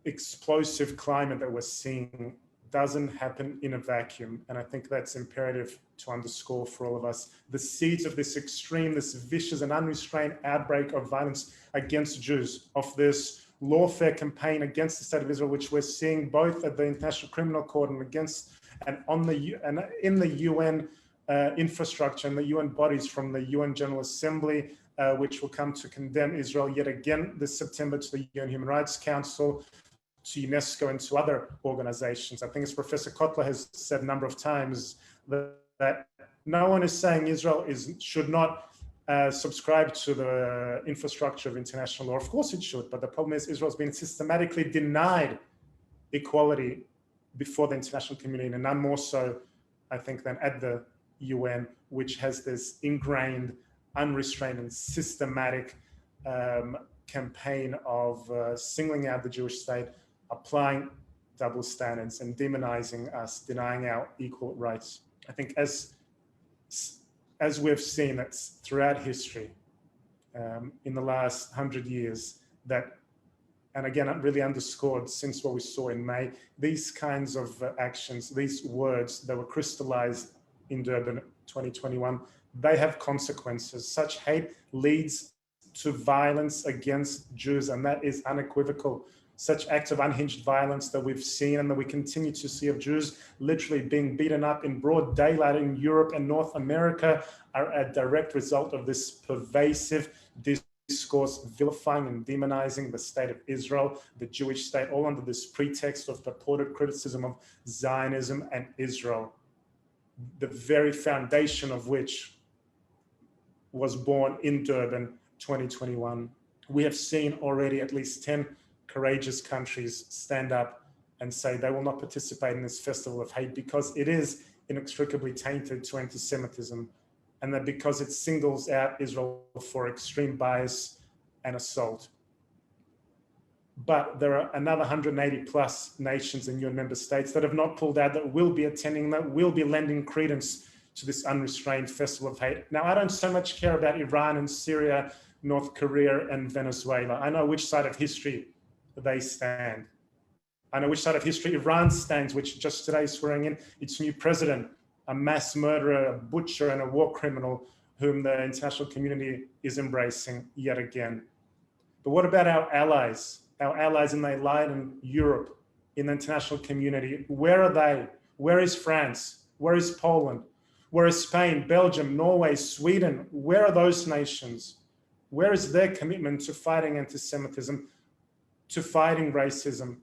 explosive climate that we're seeing doesn't happen in a vacuum. And I think that's imperative to underscore for all of us. The seeds of this extreme, this vicious and unrestrained outbreak of violence against Jews, of this lawfare campaign against the state of Israel, which we're seeing both at the International Criminal Court and in the UN infrastructure and the UN bodies, from the UN General Assembly, which will come to condemn Israel yet again this September, to the UN Human Rights Council, to UNESCO, and to other organizations. I think, as Professor Kotler has said a number of times, that no one is saying Israel should not subscribe to the infrastructure of international law. Of course it should, but the problem is Israel's been systematically denied equality before the international community, and none more so, I think, than at the UN, which has this ingrained, unrestrained and systematic campaign of singling out the Jewish state, applying double standards and demonizing us, denying our equal rights. I think as we've seen, that's throughout history, in the last 100 years, that, and again, it really underscored since what we saw in May, these kinds of actions, these words that were crystallized in Durban 2021, they have consequences. Such hate leads to violence against Jews, and that is unequivocal. Such acts of unhinged violence that we've seen and that we continue to see of Jews literally being beaten up in broad daylight in Europe and North America are a direct result of this pervasive discourse vilifying and demonizing the state of Israel, the Jewish state, all under this pretext of purported criticism of Zionism and Israel, the very foundation of which was born in Durban 2021. We have seen already at least 10 courageous countries stand up and say they will not participate in this festival of hate because it is inextricably tainted to anti-Semitism, and that because it singles out Israel for extreme bias and assault. But there are another 180 plus nations and UN member states that have not pulled out, that will be attending, that will be lending credence to this unrestrained festival of hate. Now, I don't so much care about Iran and Syria, North Korea and Venezuela. I know which side of history they stand. I know which side of history Iran stands, which just today is swearing in its new president, a mass murderer, a butcher and a war criminal whom the international community is embracing yet again. But what about our allies? Our allies in the allied in Europe, in the international community? Where are they? Where is France? Where is Poland? Where is Spain, Belgium, Norway, Sweden? Where are those nations? Where is their commitment to fighting anti-Semitism, to fighting racism,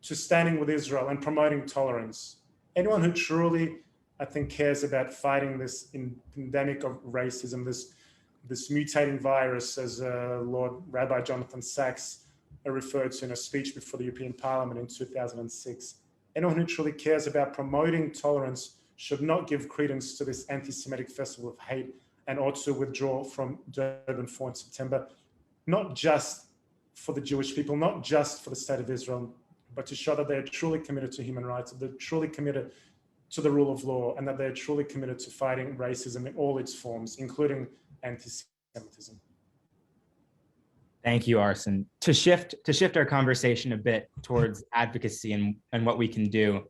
to standing with Israel and promoting tolerance? Anyone who truly, I think, cares about fighting this pandemic of racism, this mutating virus, as Lord Rabbi Jonathan Sachs referred to in a speech before the European Parliament in 2006. Anyone who truly cares about promoting tolerance should not give credence to this anti-Semitic festival of hate and ought to withdraw from Durban 4 in September, not just for the Jewish people, not just for the state of Israel, but to show that they're truly committed to human rights, that they're truly committed to the rule of law, and that they're truly committed to fighting racism in all its forms, including anti-Semitism. Thank you, Arson. To shift our conversation a bit towards advocacy and what we can do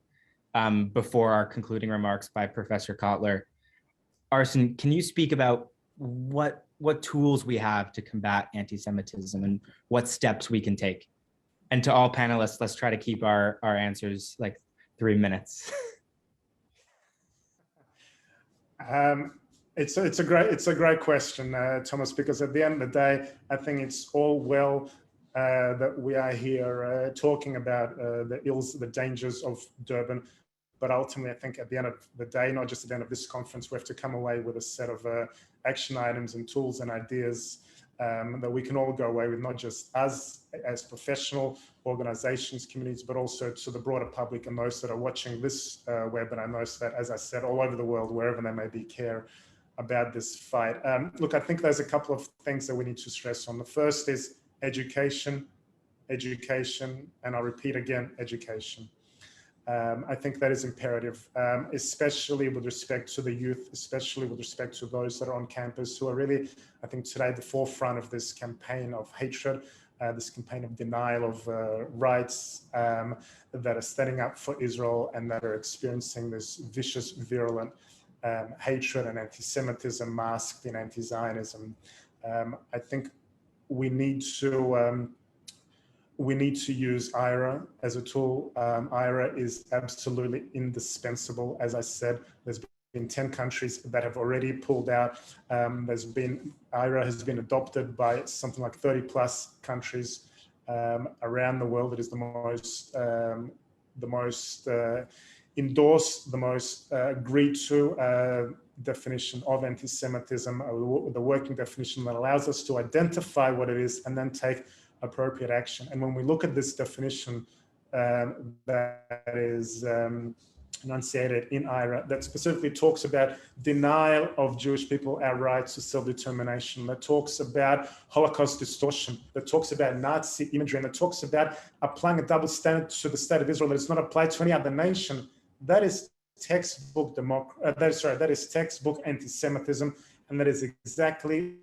before our concluding remarks by Professor Kotler, Arson, can you speak about what tools we have to combat anti-Semitism and what steps we can take? And to all panelists, let's try to keep our answers like 3 minutes. It's a great question, Thomas, because at the end of the day, I think it's all well that we are here talking about the ills, the dangers of Durban. But ultimately, I think at the end of the day, not just at the end of this conference, we have to come away with a set of action items and tools and ideas that we can all go away with, not just us as professional organizations, communities, but also to the broader public and those that are watching this webinar, and those that, as I said, all over the world, wherever they may be, care about this fight. Look, I think there's a couple of things that we need to stress on. The first is education, and I'll repeat again, education. I think that is imperative, especially with respect to the youth, especially with respect to those that are on campus who are really, I think, today at the forefront of this campaign of hatred, this campaign of denial of rights, that are standing up for Israel and that are experiencing this vicious, virulent hatred and anti-Semitism masked in anti-Zionism. I think we need to use IRA as a tool. IRA is absolutely indispensable. As I said, there's been 10 countries that have already pulled out. IRA has been adopted by something like 30 plus countries around the world. It is the most endorsed, the most agreed to definition of anti-Semitism, the working definition that allows us to identify what it is and then take appropriate action. And when we look at this definition that is enunciated in IRA, that specifically talks about denial of Jewish people our rights to self-determination, that talks about Holocaust distortion, that talks about Nazi imagery, and that talks about applying a double standard to the state of Israel that is not applied to any other nation, that is textbook textbook anti-Semitism, and that is exactly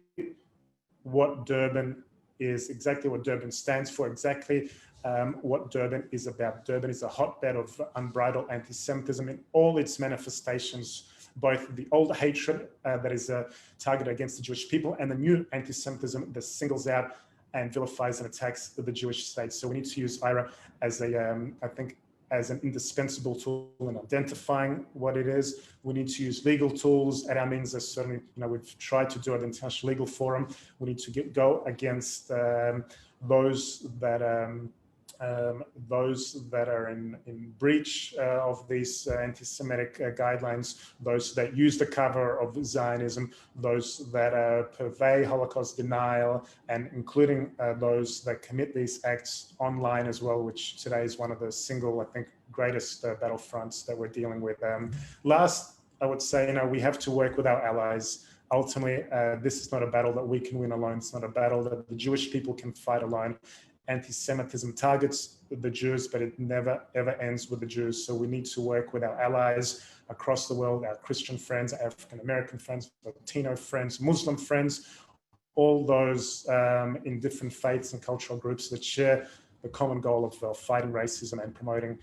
what Durbin is, exactly what Durbin stands for, exactly what Durbin is about. Durbin is a hotbed of unbridled anti-Semitism in all its manifestations, both the old hatred that is targeted against the Jewish people and the new anti-Semitism that singles out and vilifies and attacks the Jewish state. So we need to use IRA as I think, as an indispensable tool in identifying what it is. We need to use legal tools at our means. As certainly, we've tried to do at the International Legal Forum. We need to go against those that are in breach of these anti-Semitic guidelines, those that use the cover of Zionism, those that purvey Holocaust denial, and including those that commit these acts online as well, which today is one of the single, I think, greatest battlefronts that we're dealing with. Last, I would say, we have to work with our allies. Ultimately, this is not a battle that we can win alone. It's not a battle that the Jewish people can fight alone. Anti-Semitism targets the Jews, but it never, ever ends with the Jews. So we need to work with our allies across the world, our Christian friends, our African-American friends, Latino friends, Muslim friends, all those in different faiths and cultural groups that share the common goal of fighting racism and promoting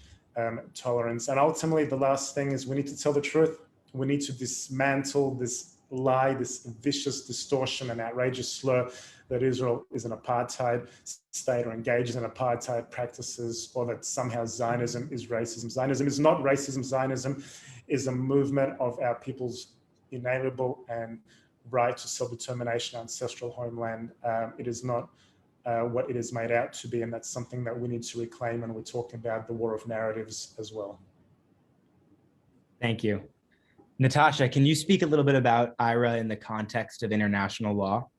tolerance. And ultimately, the last thing is we need to tell the truth. We need to dismantle this lie, this vicious distortion and outrageous slur that Israel is an apartheid state or engages in apartheid practices, or that somehow Zionism is racism. Zionism is not racism. Zionism is a movement of our people's inalienable and right to self-determination, ancestral homeland. It is not what it is made out to be, and that's something that we need to reclaim when we're talking about the war of narratives as well. Thank you. Natasha, can you speak a little bit about IRA in the context of international law?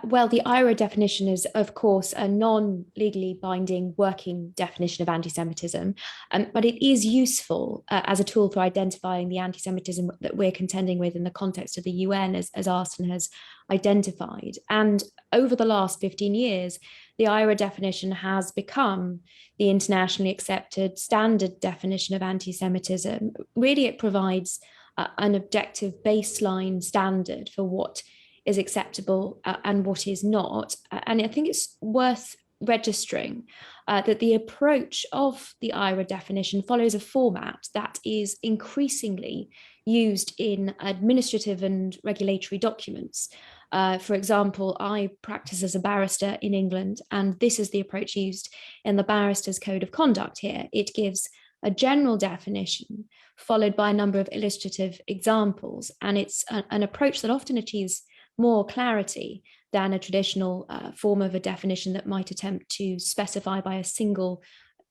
Well, the IRA definition is, of course, a non-legally binding working definition of anti-Semitism, but it is useful as a tool for identifying the anti-Semitism that we're contending with in the context of the UN, as Arson has identified. And over the last 15 years, the IRA definition has become the internationally accepted standard definition of anti-Semitism. Really, it provides an objective baseline standard for what is acceptable and what is not. And I think it's worth registering that the approach of the IRA definition follows a format that is increasingly used in administrative and regulatory documents. For example, I practice as a barrister in England, and this is the approach used in the Barristers' Code of Conduct here. It gives a general definition followed by a number of illustrative examples, and it's an approach that often achieves more clarity than a traditional form of a definition that might attempt to specify by a single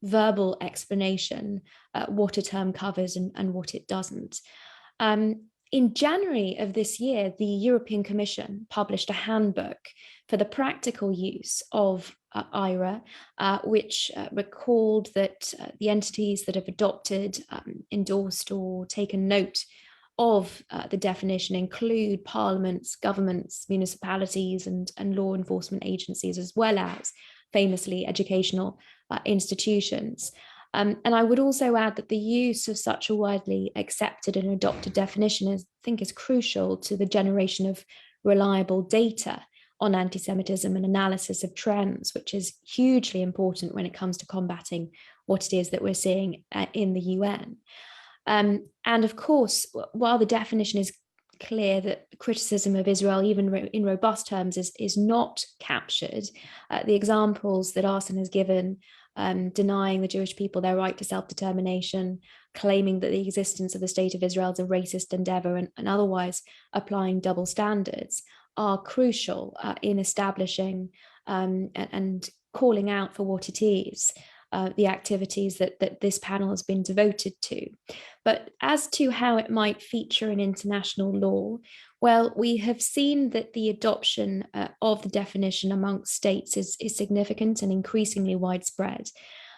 verbal explanation what a term covers and what it doesn't. In January of this year, the European Commission published a handbook for the practical use of IRA, which recalled that the entities that have adopted, endorsed, or taken note of the definition include parliaments, governments, municipalities, and law enforcement agencies, as well as famously educational institutions. And I would also add that the use of such a widely accepted and adopted definition I think is crucial to the generation of reliable data on anti-Semitism and analysis of trends, which is hugely important when it comes to combating what it is that we're seeing in the UN. And of course, while the definition is clear that criticism of Israel, even in robust terms, is not captured, the examples that Arson has given, denying the Jewish people their right to self-determination, claiming that the existence of the state of Israel is a racist endeavor, and otherwise applying double standards, are crucial in establishing and calling out for what it is, the activities that this panel has been devoted to. But as to how it might feature in international law, well, we have seen that the adoption of the definition amongst states is significant and increasingly widespread.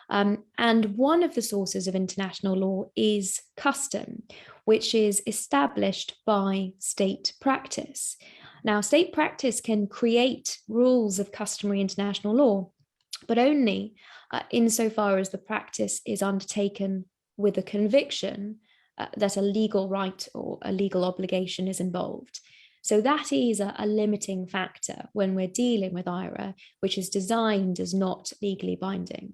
And one of the sources of international law is custom, which is established by state practice. Now, state practice can create rules of customary international law, but only insofar as the practice is undertaken with a conviction that a legal right or a legal obligation is involved. So that is a limiting factor when we're dealing with IRA, which is designed as not legally binding.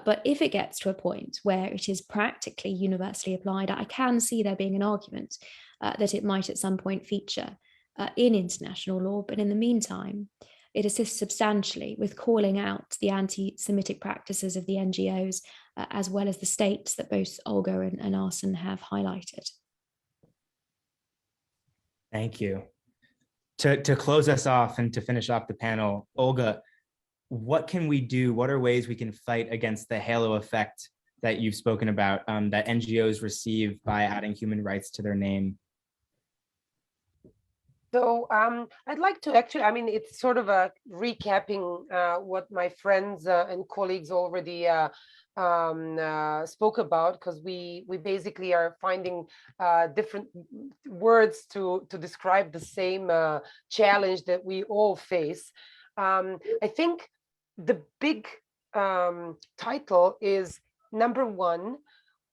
But if it gets to a point where it is practically universally applied, I can see there being an argument that it might at some point feature in international law. But in the meantime, it assists substantially with calling out the anti-Semitic practices of the NGOs, as well as the states that both Olga and Arson have highlighted. Thank you. To close us off and to finish off the panel, Olga, what can we do? What are ways we can fight against the halo effect that you've spoken about, that NGOs receive by adding human rights to their name? So I'd like to actually, I mean, it's sort of a recapping what my friends and colleagues already spoke about, because we basically are finding different words to describe the same challenge that we all face. I think the big title is, number one,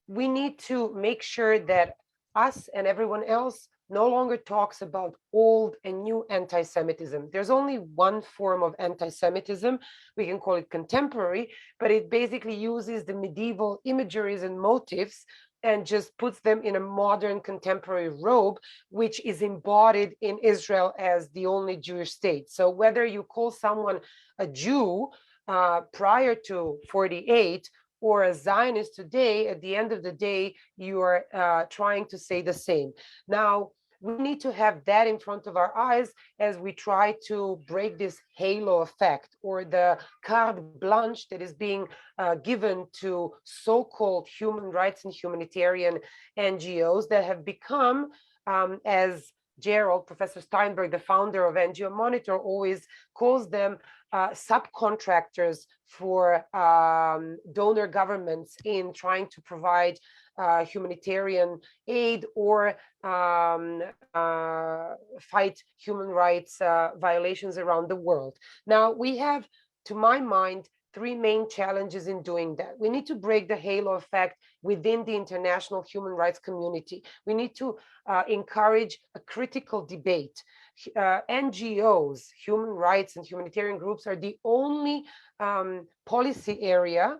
we need to make sure that us and everyone else no longer talks about old and new anti-Semitism. There's only one form of anti-Semitism. We can call it contemporary, but it basically uses the medieval imageries and motifs and just puts them in a modern contemporary robe, which is embodied in Israel as the only Jewish state. So whether you call someone a Jew prior to 48, or a Zionist today, at the end of the day, you are trying to say the same. Now, we need to have that in front of our eyes as we try to break this halo effect, or the carte blanche that is being given to so-called human rights and humanitarian NGOs that have become, as Gerald, Professor Steinberg, the founder of NGO-Monitor, always calls them subcontractors for donor governments in trying to provide humanitarian aid or fight human rights violations around the world. Now, we have, to my mind, three main challenges in doing that. We need to break the halo effect within the international human rights community. We need to encourage a critical debate. NGOs, human rights and humanitarian groups, are the only policy area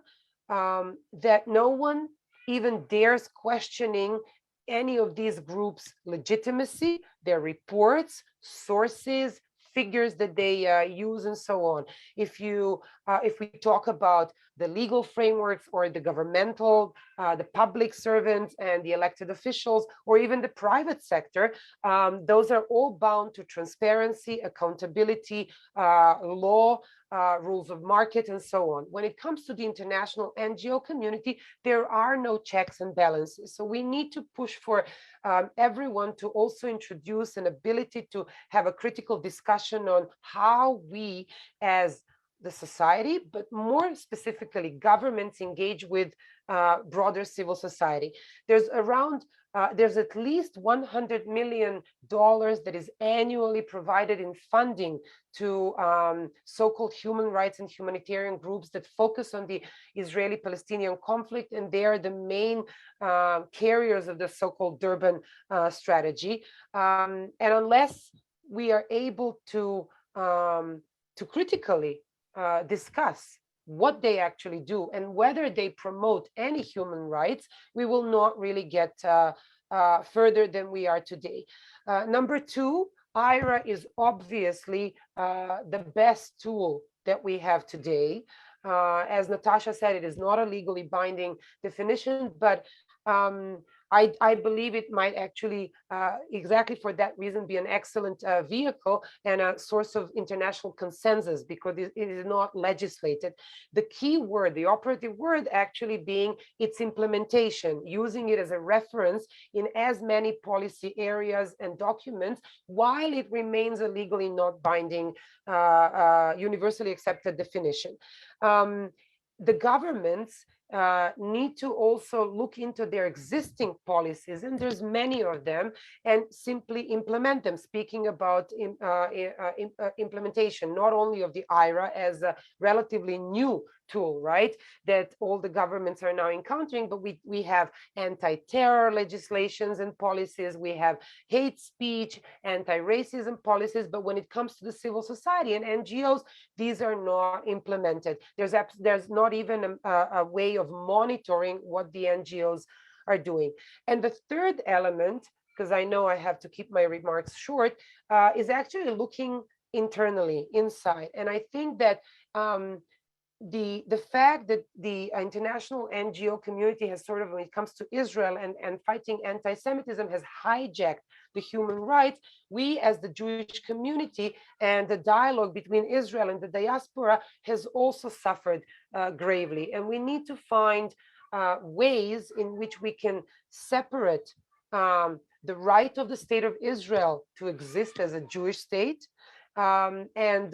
that no one even dares questioning any of these groups' legitimacy, their reports, sources, figures that they use, and so on. If we talk about the legal frameworks or the governmental, the public servants and the elected officials, or even the private sector, those are all bound to transparency, accountability, law, rules of market, and so on. When it comes to the international NGO community, there are no checks and balances. So we need to push for everyone to also introduce an ability to have a critical discussion on how we, as the society, but more specifically governments, engage with broader civil society. There's at least $100 million that is annually provided in funding to so-called human rights and humanitarian groups that focus on the Israeli-Palestinian conflict, and they are the main carriers of the so-called Durban strategy. And unless we are able to critically discuss what they actually do and whether they promote any human rights, we will not really get further than we are today. Number two, IRA is obviously the best tool that we have today. As Natasha said, it is not a legally binding definition, but I believe it might actually, exactly for that reason, be an excellent vehicle and a source of international consensus, because it is not legislated. The key word, the operative word, actually being its implementation, using it as a reference in as many policy areas and documents, while it remains a legally not binding, universally accepted definition. The governments need to also look into their existing policies, and there's many of them, and simply implement them. Speaking about implementation, not only of the IRA as a relatively new tool, right, that all the governments are now encountering, but we have anti-terror legislations and policies, we have hate speech, anti-racism policies, but when it comes to the civil society and NGOs, these are not implemented. There's not even a way of monitoring what the NGOs are doing. And the third element, because I know I have to keep my remarks short, is actually looking internally, inside. And I think that the fact that the international NGO community has sort of, when it comes to Israel and fighting anti-Semitism, has hijacked the human rights, we as the Jewish community and the dialogue between Israel and the diaspora has also suffered gravely. And we need to find ways in which we can separate the right of the state of Israel to exist as a Jewish state and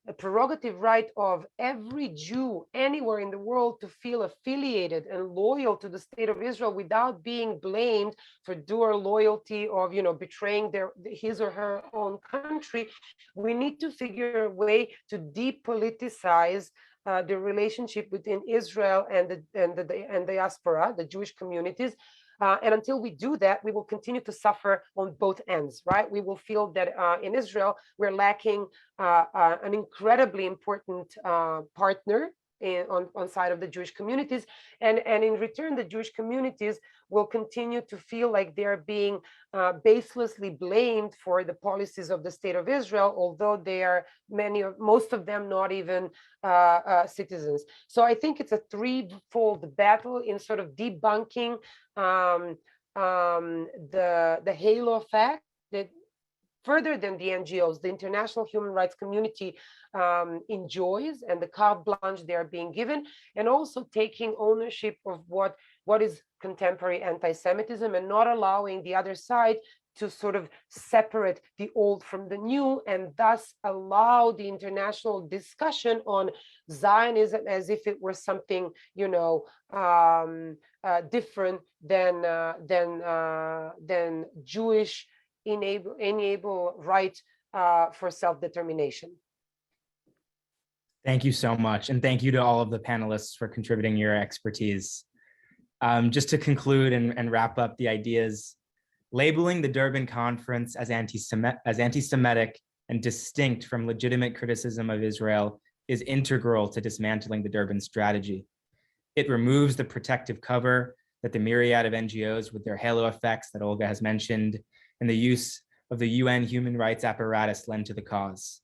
the prerogative right of every Jew anywhere in the world to feel affiliated and loyal to the state of Israel without being blamed for dual loyalty of, betraying his or her own country. We need to figure a way to depoliticize the relationship between Israel and the diaspora, the Jewish communities. And until we do that, we will continue to suffer on both ends, right? We will feel that in Israel, we're lacking an incredibly important partner on side of the Jewish communities. And in return, the Jewish communities will continue to feel like they're being baselessly blamed for the policies of the state of Israel, although they are most of them not even citizens. So I think it's a threefold battle in sort of debunking the halo effect that, further than the NGOs, the international human rights community enjoys, and the carte blanche they are being given, and also taking ownership of what is contemporary anti-Semitism, and not allowing the other side to sort of separate the old from the new, and thus allow the international discussion on Zionism as if it were something, different than Jewish enable right for self-determination. Thank you so much. And thank you to all of the panelists for contributing your expertise. Just to conclude and wrap up the ideas, labeling the Durban Conference as anti-Semitic and distinct from legitimate criticism of Israel is integral to dismantling the Durban strategy. It removes the protective cover that the myriad of NGOs with their halo effects that Olga has mentioned and the use of the UN human rights apparatus lend to the cause.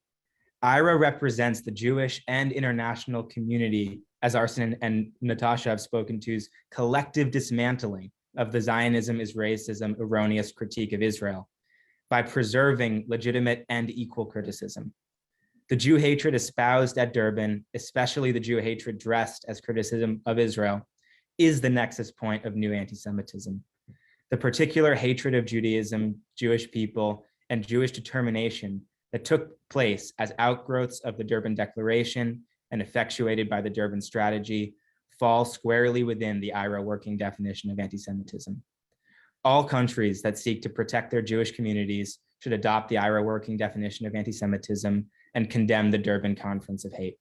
IRA represents the Jewish and international community, as Arson and Natasha have spoken to's collective dismantling of the Zionism is racism erroneous critique of Israel by preserving legitimate and equal criticism. The Jew hatred espoused at Durbin, especially the Jew hatred dressed as criticism of Israel, is the nexus point of new anti-Semitism. The particular hatred of Judaism, Jewish people, and Jewish determination that took place as outgrowths of the Durban Declaration and effectuated by the Durban strategy fall squarely within the IRA working definition of anti-Semitism. All countries that seek to protect their Jewish communities should adopt the IRA working definition of anti-Semitism and condemn the Durban Conference of Hate.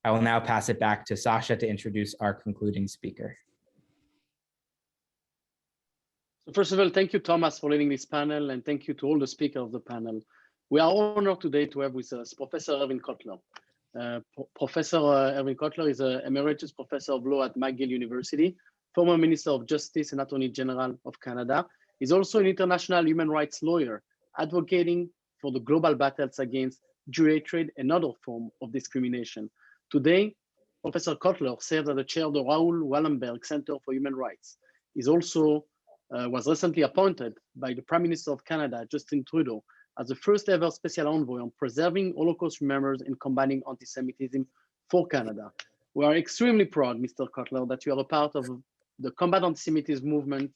I will now pass it back to Sasha to introduce our concluding speaker. So first of all, thank you, Thomas, for leading this panel, and thank you to all the speakers of the panel. We are honored today to have with us Professor Erwin Kotler. Professor Erwin Kotler is an emeritus professor of law at McGill University, former Minister of Justice and Attorney General of Canada. He's also an international human rights lawyer, advocating for the global battles against Jew hatred and other forms of discrimination. Today, Professor Kotler serves as the chair of the Raoul Wallenberg Center for Human Rights. He's also was recently appointed by the Prime Minister of Canada, Justin Trudeau, as the first ever special envoy on preserving Holocaust remembrance and combating anti-Semitism for Canada. We are extremely proud, Mr. Kotler, that you are a part of the Combat Anti-Semitism Movement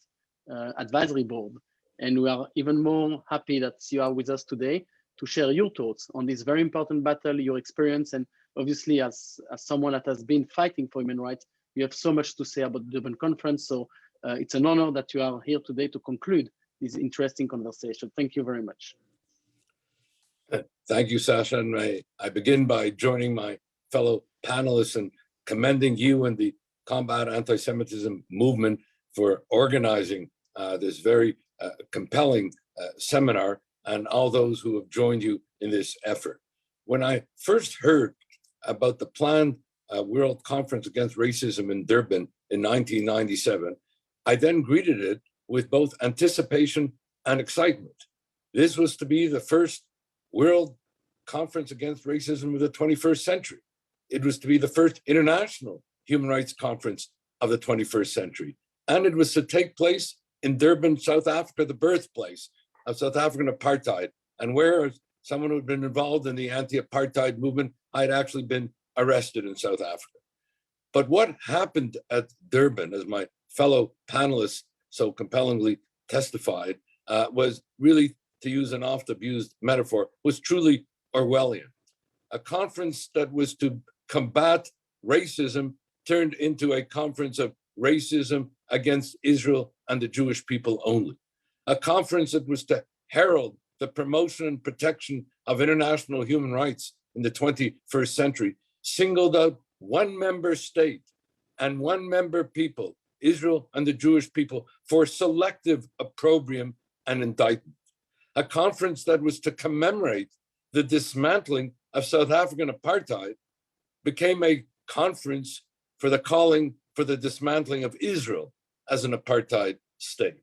Advisory Board. And we are even more happy that you are with us today to share your thoughts on this very important battle, your experience, and obviously as someone that has been fighting for human rights, you have so much to say about the Durban Conference. So it's an honor that you are here today to conclude this interesting conversation. Thank you very much. Thank you, Sasha. And I begin by joining my fellow panelists and commending you and the Combat Anti-Semitism movement for organizing this very compelling seminar, and all those who have joined you in this effort. When I first heard about the planned World Conference Against Racism in Durban in 1997, I then greeted it with both anticipation and excitement. This was to be the first World Conference Against Racism of the 21st century. It was to be the first international human rights conference of the 21st century. And it was to take place in Durban, South Africa, the birthplace of South African apartheid, and where, as someone who had been involved in the anti-apartheid movement, I had actually been arrested in South Africa. But what happened at Durban, as my fellow panelists so compellingly testified, was really, to use an oft-abused metaphor, was truly Orwellian. A conference that was to combat racism turned into a conference of racism against Israel and the Jewish people only. A conference that was to herald the promotion and protection of international human rights in the 21st century, singled out one member state and one member people, Israel and the Jewish people, for selective opprobrium and indictment. A conference that was to commemorate the dismantling of South African apartheid became a conference for the calling for the dismantling of Israel as an apartheid state.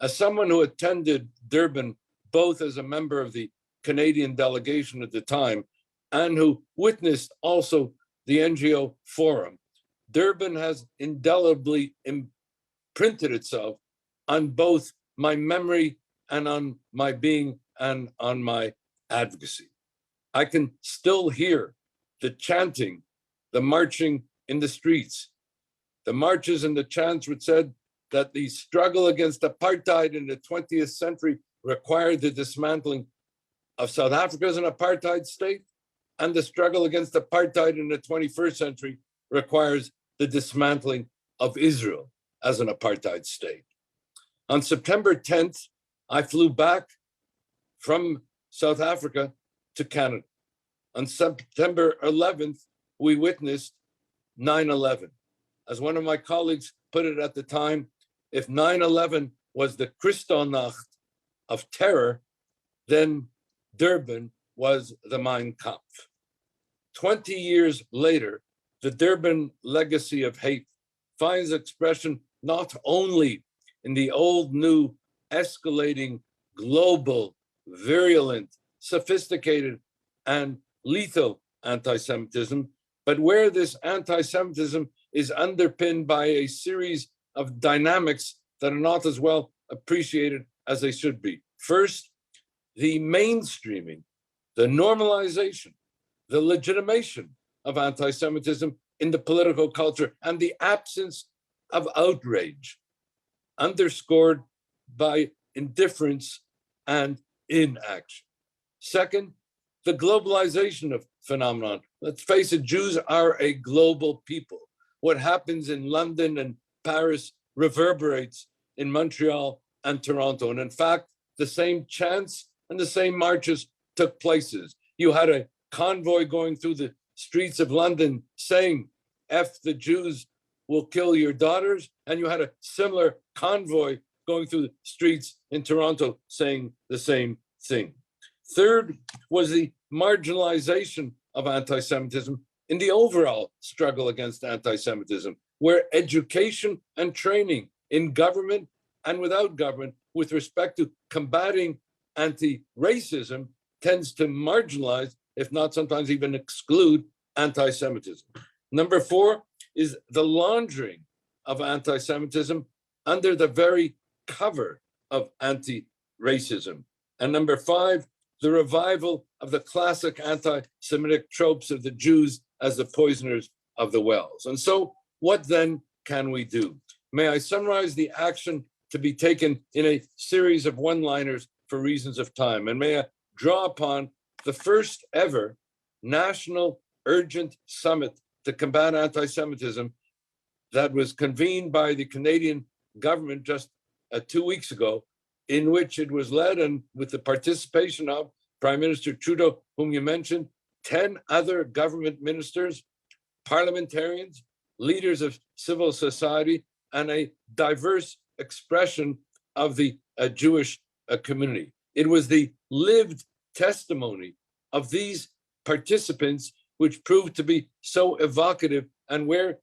As someone who attended Durban, both as a member of the Canadian delegation at the time and who witnessed also the NGO forum, Durban has indelibly imprinted itself on both my memory and on my being and on my advocacy. I can still hear the chanting, the marching in the streets, the marches and the chants which said that the struggle against apartheid in the 20th century required the dismantling of South Africa as an apartheid state, and the struggle against apartheid in the 21st century requires the dismantling of Israel as an apartheid state. On September 10th, I flew back from South Africa to Canada. On September 11th, we witnessed 9/11. As one of my colleagues put it at the time, if 9/11 was the Kristallnacht of terror, then Durban was the Mein Kampf. 20 years later, the Durban legacy of hate finds expression not only in the old, new, escalating, global, virulent, sophisticated, and lethal anti-Semitism, but where this anti-Semitism is underpinned by a series of dynamics that are not as well appreciated as they should be. First, the mainstreaming, the normalization, the legitimation of anti-Semitism in the political culture, and the absence of outrage, underscored by indifference and inaction. Second, the globalization of phenomenon. Let's face it, Jews are a global people. what happens in London and Paris reverberates in Montreal and Toronto. And in fact, the same chants and the same marches took places. You had a convoy going through the streets of London saying, "F the Jews will kill your daughters." And you had a similar convoy going through the streets in Toronto saying the same thing. Third was the marginalization of anti-Semitism in the overall struggle against anti-Semitism, where education and training in government and without government with respect to combating anti-racism tends to marginalize, if not sometimes even exclude, anti-Semitism. Number four is the laundering of anti-Semitism under the very cover of anti-racism. And number five, the revival of the classic anti-Semitic tropes of the Jews as the poisoners of the wells. And so what then can we do? May I summarize the action to be taken in a series of one-liners for reasons of time? And may I draw upon the first ever national urgent summit to combat anti-Semitism that was convened by the Canadian government just 2 weeks ago, in which it was led and with the participation of Prime Minister Trudeau, whom you mentioned, 10 other government ministers, parliamentarians, leaders of civil society, and a diverse expression of the Jewish community. It was the lived testimony of these participants which proved to be so evocative, and where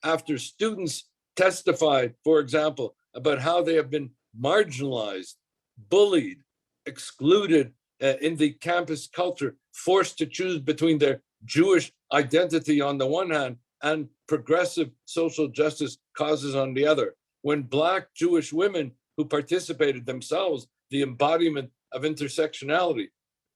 after students testified, for example, about how they have been marginalized, bullied, excluded in the campus culture, forced to choose between their Jewish identity on the one hand and progressive social justice causes on the other. When Black Jewish women who participated themselves, the embodiment of intersectionality,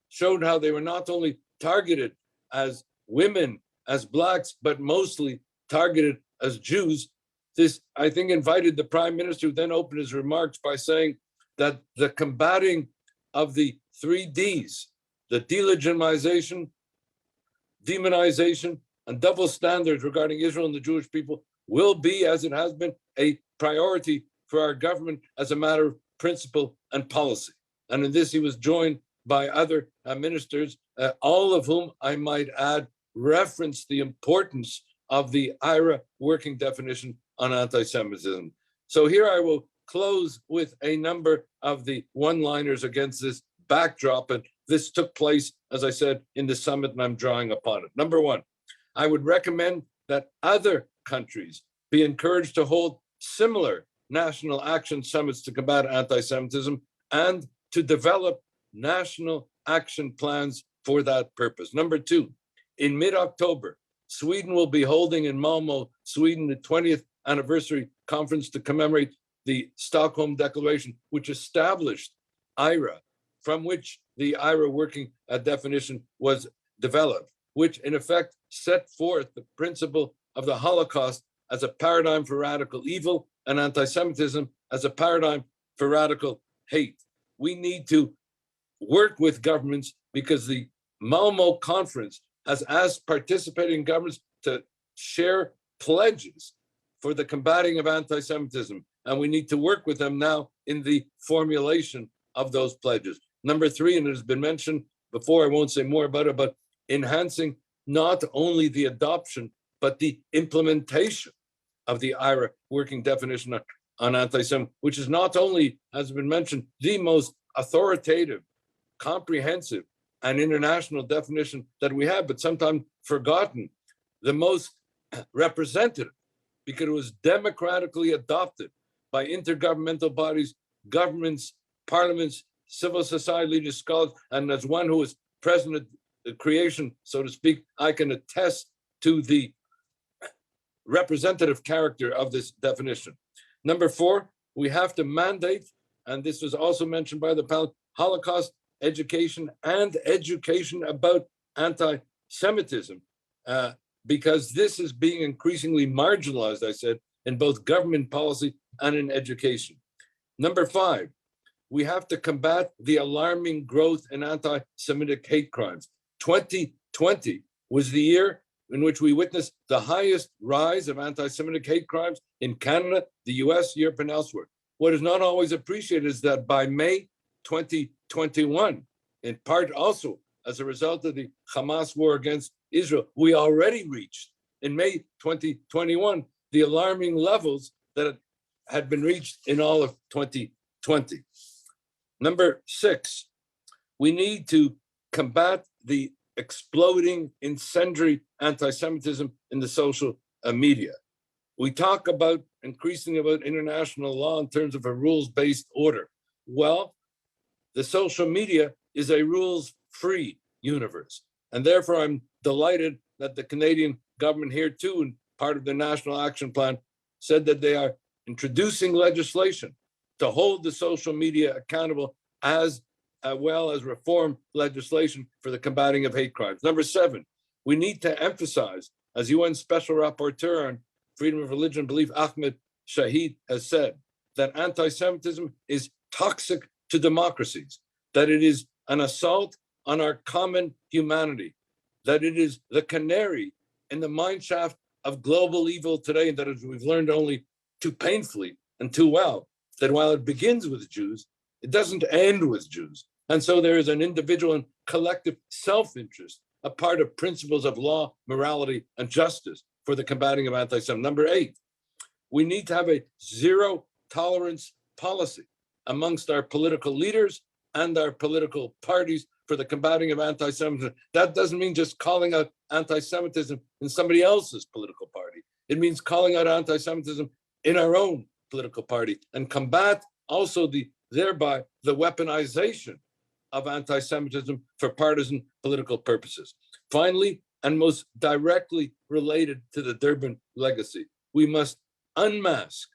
showed how they were not only targeted as women, as Blacks, but mostly targeted as Jews. This, I think, invited the Prime Minister, who then opened his remarks by saying that the combating of the 3 Ds, the delegitimization, demonization, and double standards regarding Israel and the Jewish people will be, as it has been, a priority for our government as a matter of principle and policy. And in this, he was joined by other ministers, all of whom, I might add, referenced the importance of the IRA working definition on anti-Semitism. So here I will close with a number of the one-liners against this backdrop. And this took place, as I said, in the summit, and I'm drawing upon it. Number one, I would recommend that other countries be encouraged to hold similar national action summits to combat anti-Semitism and to develop national action plans for that purpose. Number two, in mid-October, Sweden will be holding in Malmö, Sweden, the 20th anniversary conference to commemorate the Stockholm Declaration, which established IRA, from which the IRA working definition was developed, which in effect set forth the principle of the Holocaust as a paradigm for radical evil and anti-Semitism as a paradigm for radical hate. We need to work with governments because the Malmö conference has asked participating governments to share pledges for the combating of anti-Semitism. And we need to work with them now in the formulation of those pledges. Number three, and it has been mentioned before, I won't say more about it, but enhancing not only the adoption, but the implementation of the IRA working definition on anti-Semitism, which is not only, as has been mentioned, the most authoritative, comprehensive, and international definition that we have, but sometimes forgotten, the most representative, because it was democratically adopted by intergovernmental bodies, governments, parliaments, civil society leaders, scholars, and as one who was present at the creation, so to speak, I can attest to the representative character of this definition. Number four, we have to mandate, and this was also mentioned by the panel, Holocaust education and education about anti-Semitism, because this is being increasingly marginalized, I said, in both government policy and in education. Number five, we have to combat the alarming growth in anti-Semitic hate crimes. 2020 was the year in which we witnessed the highest rise of anti-Semitic hate crimes in Canada, the US, Europe, and elsewhere. What is not always appreciated is that by May 2021, in part also as a result of the Hamas war against Israel, we already reached, in May 2021, the alarming levels that had been reached in all of 2020. Number 6, we need to combat the exploding incendiary anti-Semitism in the social media. We talk about increasingly about international law in terms of a rules-based order. Well, the social media is a rules-free universe. And therefore, I'm delighted that the Canadian government here too, and part of the National Action Plan, said that they are introducing legislation to hold the social media accountable, as well as reform legislation for the combating of hate crimes. Number 7, we need to emphasize, as UN Special Rapporteur on Freedom of Religion and Belief, Ahmed Shahid, has said, that anti-Semitism is toxic to democracies, that it is an assault on our common humanity, that it is the canary in the mineshaft of global evil today, and that, as we've learned only too painfully and too well, that while it begins with Jews, it doesn't end with Jews. And so there is an individual and collective self-interest, a part of principles of law, morality, and justice for the combating of anti-Semitism. Number 8, we need to have a zero tolerance policy amongst our political leaders and our political parties for the combating of anti-Semitism. That doesn't mean just calling out anti-Semitism in somebody else's political party. It means calling out anti-Semitism in our own political party, and combat also thereby the weaponization of anti-Semitism for partisan political purposes. Finally, and most directly related to the Durbin legacy, we must unmask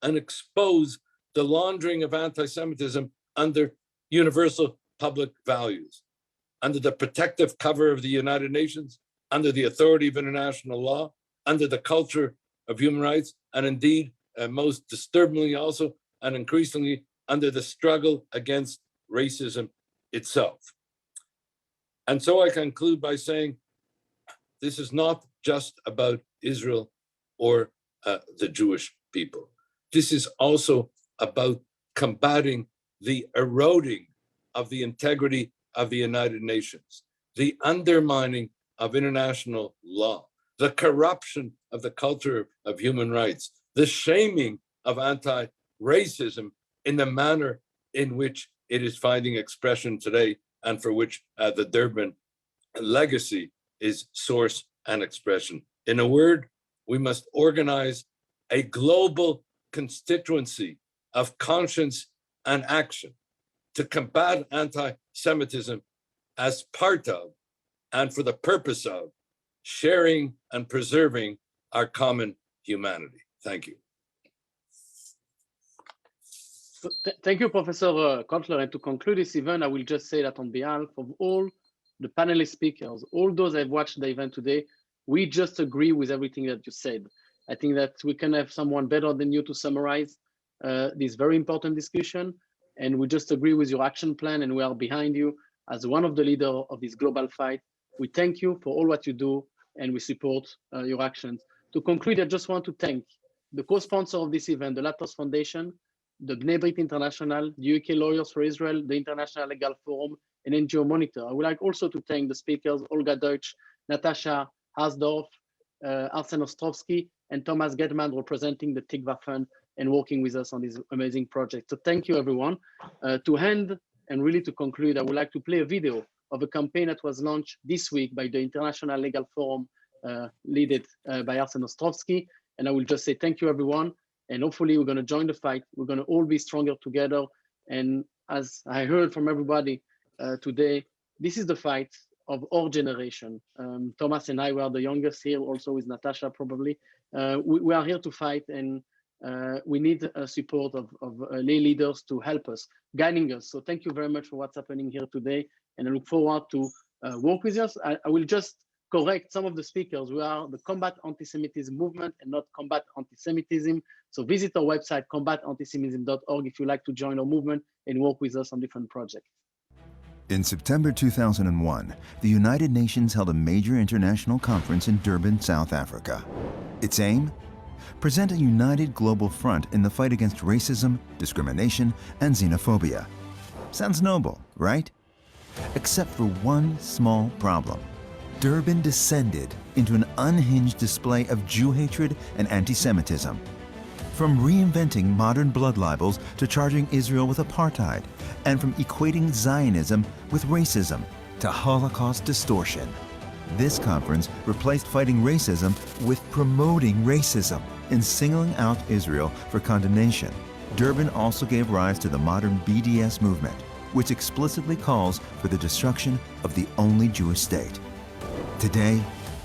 and expose the laundering of anti-Semitism under universal public values, under the protective cover of the United Nations, under the authority of international law, under the culture of human rights, and indeed, most disturbingly also, and increasingly, under the struggle against racism itself. And so I conclude by saying, this is not just about Israel or the Jewish people. This is also about combating the eroding of the integrity of the United Nations, the undermining of international law, the corruption of the culture of human rights, the shaming of anti-racism in the manner in which it is finding expression today, and for which the Durbin legacy is source and expression. In a word, we must organize a global constituency of conscience and action to combat anti-Semitism as part of, and for the purpose of, sharing and preserving our common humanity. Thank you. Thank you, Professor Kotler. And to conclude this event, I will just say that on behalf of all the panelist speakers, all those that have watched the event today, we just agree with everything that you said. I think that we can have someone better than you to summarize this very important discussion. And we just agree with your action plan, and we are behind you as one of the leaders of this global fight. We thank you for all what you do, and we support your actions. To conclude, I just want to thank the co-sponsor of this event, the Lantos Foundation, the Bnei Brit International, the UK Lawyers for Israel, the International Legal Forum, and NGO-Monitor. I would like also to thank the speakers, Olga Deutsch, Natasha Hasdorf, Arson Ostrovsky, and Thomas Gedman, representing the Tikva Fund and working with us on this amazing project. So thank you, everyone. To end and really to conclude, I would like to play a video of a campaign that was launched this week by the International Legal Forum, led by Arson Ostrovsky. And I will just say thank you, everyone. And hopefully we're going to join the fight. We're going to all be stronger together. And as I heard from everybody today, this is the fight of our generation. Thomas and I were the youngest here, also with Natasha probably. We are here to fight, and we need support of lay leaders to help us, guiding us. So thank you very much for what's happening here today. And I look forward to work with us. I will just correct some of the speakers. We are the Combat Anti-Semitism movement and not Combat Anti-Semitism. So visit our website, combatantisemitism.org, if you'd like to join our movement and work with us on different projects. In September 2001, the United Nations held a major international conference in Durban, South Africa. Its aim? Present a united global front in the fight against racism, discrimination, and xenophobia. Sounds noble, right? Except for one small problem. Durbin descended into an unhinged display of Jew hatred and anti-Semitism. From reinventing modern blood libels to charging Israel with apartheid, and from equating Zionism with racism to Holocaust distortion. This conference replaced fighting racism with promoting racism and singling out Israel for condemnation. Durbin also gave rise to the modern BDS movement, which explicitly calls for the destruction of the only Jewish state. Today,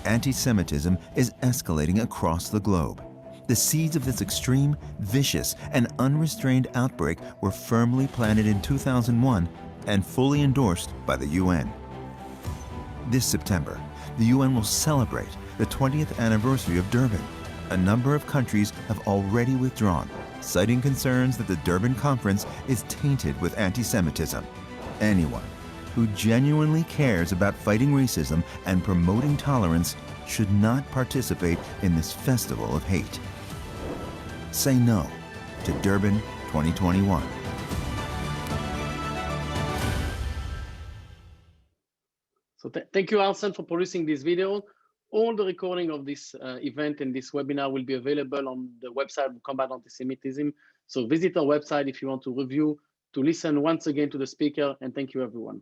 anti-Semitism is escalating across the globe. The seeds of this extreme, vicious, and unrestrained outbreak were firmly planted in 2001 and fully endorsed by the UN. This September, the UN will celebrate the 20th anniversary of Durbin. A number of countries have already withdrawn, citing concerns that the Durban Conference is tainted with anti-Semitism. Anyone who genuinely cares about fighting racism and promoting tolerance should not participate in this festival of hate. Say no to Durbin 2021. So thank you, Arson, for producing this video. All the recording of this event and this webinar will be available on the website of Combat Antisemitism. So visit our website if you want to review, to listen once again to the speaker, and thank you, everyone.